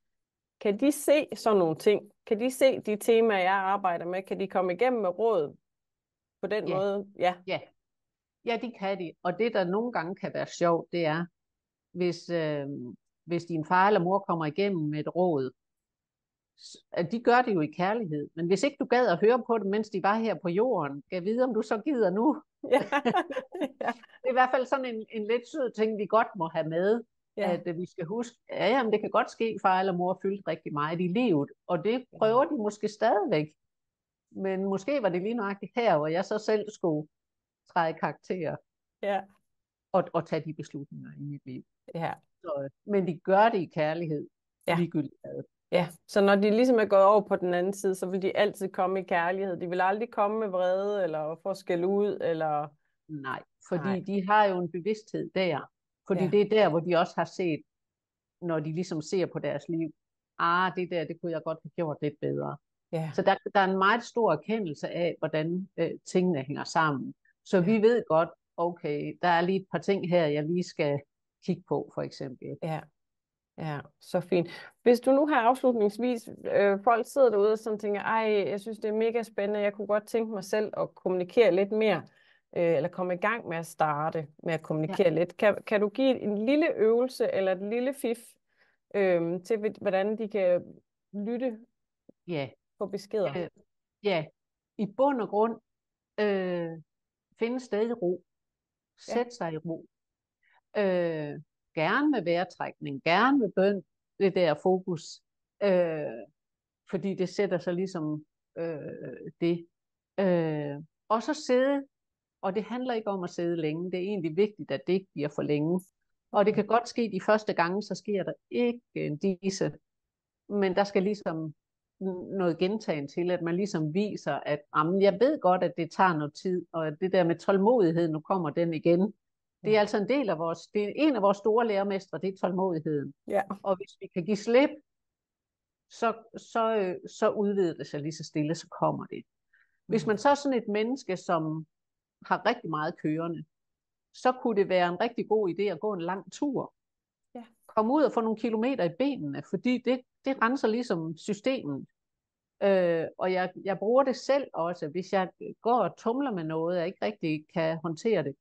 kan de se sådan nogle ting? Kan de se de temaer, jeg arbejder med? Kan de komme igennem med råd på den måde? Ja, de kan de. Og det, der nogle gange kan være sjovt, det er, hvis din far eller mor kommer igennem med et råd, at de gør det jo i kærlighed. Men hvis ikke du gad at høre på dem, mens de var her på jorden, kan jeg vide, om du så gider nu. Ja. Ja. Det er i hvert fald sådan en lidt sød ting, vi godt må have med, Ja. at vi skal huske, ja, jamen, det kan godt ske, far eller mor fyldte rigtig meget i livet, og det prøver de måske stadigvæk. Men måske var det lige nøjagtigt her, hvor jeg så selv skulle træde karakter Ja. og tage de beslutninger i mit liv. Ja. Så, men de gør det i kærlighed, Ja. ligegyldigt hvad. Ja, så når de ligesom er gået over på den anden side, så vil de altid komme i kærlighed. De vil aldrig komme med vrede, eller få skæld ud, eller... Nej, fordi de har jo en bevidsthed der. Fordi det er der, hvor de også har set, når de ligesom ser på deres liv, det kunne jeg godt have gjort lidt bedre. Ja. Så der er en meget stor erkendelse af, hvordan tingene hænger sammen. Så vi ved godt, okay, der er lige et par ting her, jeg lige skal kigge på, for eksempel. Ja. Ja, så fint. Hvis du nu har afslutningsvis, folk sidder derude og sådan tænker, jeg synes det er mega spændende, jeg kunne godt tænke mig selv at kommunikere lidt mere, eller komme i gang med at starte med at kommunikere lidt. Kan du give en lille øvelse eller et lille fif til, hvordan de kan lytte på beskeder? Ja, i bund og grund finde sted i ro. Sæt sig i ro. Gerne med vejrtrækning, gerne med bøn, det der fokus, fordi det sætter sig ligesom det. Og så sidde, og det handler ikke om at sidde længe, det er egentlig vigtigt, at det ikke bliver for længe. Og det kan godt ske de første gange, så sker der ikke en disse, men der skal ligesom noget gentagen til, at man ligesom viser, at jeg ved godt, at det tager noget tid, og at det der med tålmodighed, nu kommer den igen. Det er altså en del af det er en af vores store lærermestre, det er tålmodigheden. Ja. Og hvis vi kan give slip, så udvider det sig lige så stille, så kommer det. Hvis man så er sådan et menneske, som har rigtig meget kørende, så kunne det være en rigtig god idé at gå en lang tur. Ja. Komme ud og få nogle kilometer i benene, fordi det renser ligesom systemet. Og jeg bruger det selv også, hvis jeg går og tumler med noget, jeg ikke rigtig kan håndtere det.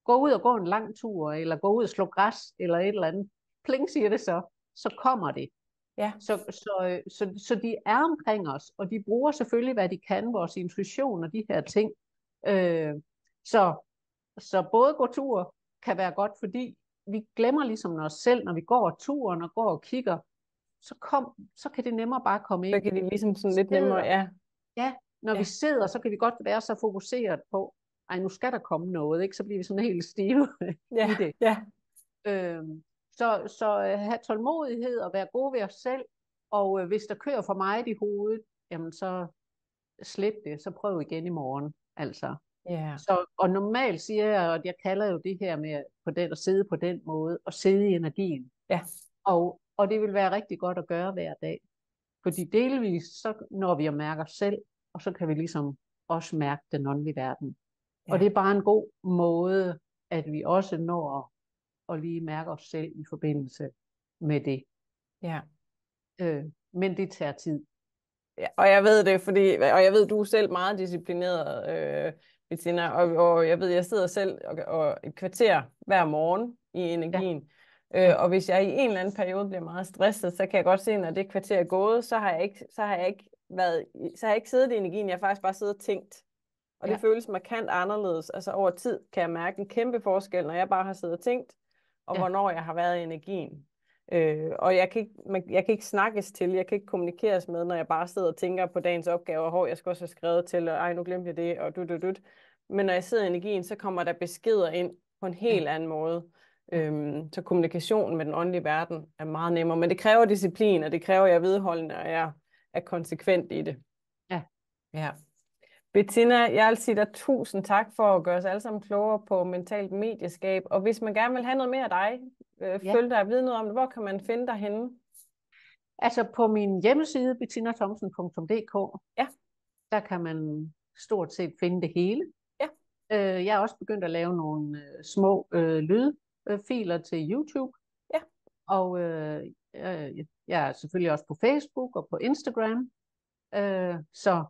Gå ud og gå en lang tur, eller gå ud og slå græs, eller et eller andet. Pling siger det så kommer det. Ja. Så de er omkring os, og de bruger selvfølgelig, hvad de kan, vores intuition og de her ting. Så både gå tur kan være godt, fordi vi glemmer ligesom os selv, når vi går turen og går og kigger, så kan det nemmere bare komme ind. Så kan de ligesom sådan lidt nemmere, Ja, når vi sidder, så kan vi godt være så fokuseret på, nu skal der komme noget, ikke? Så bliver vi sådan helt stive i det. Ja. Så have tålmodighed og være gode ved os selv, og hvis der kører for meget i hovedet, jamen så slip det, så prøv igen i morgen, altså. Yeah. Og normalt siger jeg, og jeg kalder jo det her med at sidde på den måde, og sidde i energien. Ja. Og det vil være rigtig godt at gøre hver dag. Fordi delvis, så når vi at mærke os selv, og så kan vi ligesom også mærke den åndelige verden. Ja. Og det er bare en god måde, at vi også når at lige mærke os selv i forbindelse med det. Ja. Men det tager tid. Ja, og jeg ved det, og jeg ved, du er selv meget disciplineret, Bettina, og jeg ved, jeg sidder selv og et kvarter hver morgen i energien. Ja. Og hvis jeg i en eller anden periode bliver meget stresset, så kan jeg godt se, når det kvarter er gået, så har jeg ikke siddet i energien, jeg har faktisk bare siddet og tænkt. Og det føles markant anderledes. Altså over tid kan jeg mærke en kæmpe forskel, når jeg bare har siddet og tænkt, og hvornår jeg har været i energien. Og jeg kan ikke snakkes til, jeg kan ikke kommunikeres med, når jeg bare sidder og tænker på dagens opgaver, jeg skal også have skrevet til, og nu glemte jeg det, og Men når jeg sidder i energien, så kommer der beskeder ind på en helt anden måde. Så kommunikationen med den åndelige verden er meget nemmere, men det kræver disciplin, og det kræver, at jeg er vedholdende, og jeg er konsekvent i det. Ja. Bettina, jeg vil sige dig tusind tak for at gøre os alle sammen klogere på mentalt medieskab, og hvis man gerne vil have noget mere af dig, følge dig og vide noget om det, hvor kan man finde dig henne? Altså på min hjemmeside, bettinathomsen.dk, der kan man stort set finde det hele. Jeg er også begyndt at lave nogle små lydfiler til YouTube. Og jeg er selvfølgelig også på Facebook og på Instagram. Så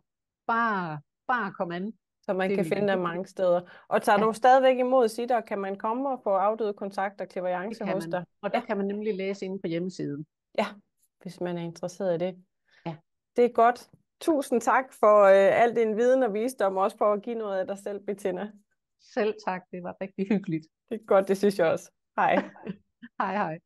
bare kom an. Så man kan finde dig mange steder. Og tager du stadigvæk imod sitter, kan man komme og få afdøde kontakter til variance hos dig? Og der kan man nemlig læse inde på hjemmesiden. Ja, hvis man er interesseret i det. Ja. Det er godt. Tusind tak for al din viden og visdom, og også for at give noget af dig selv, Bettina. Selv tak, det var rigtig hyggeligt. Det er godt, det synes jeg også. Hej. Hej hej.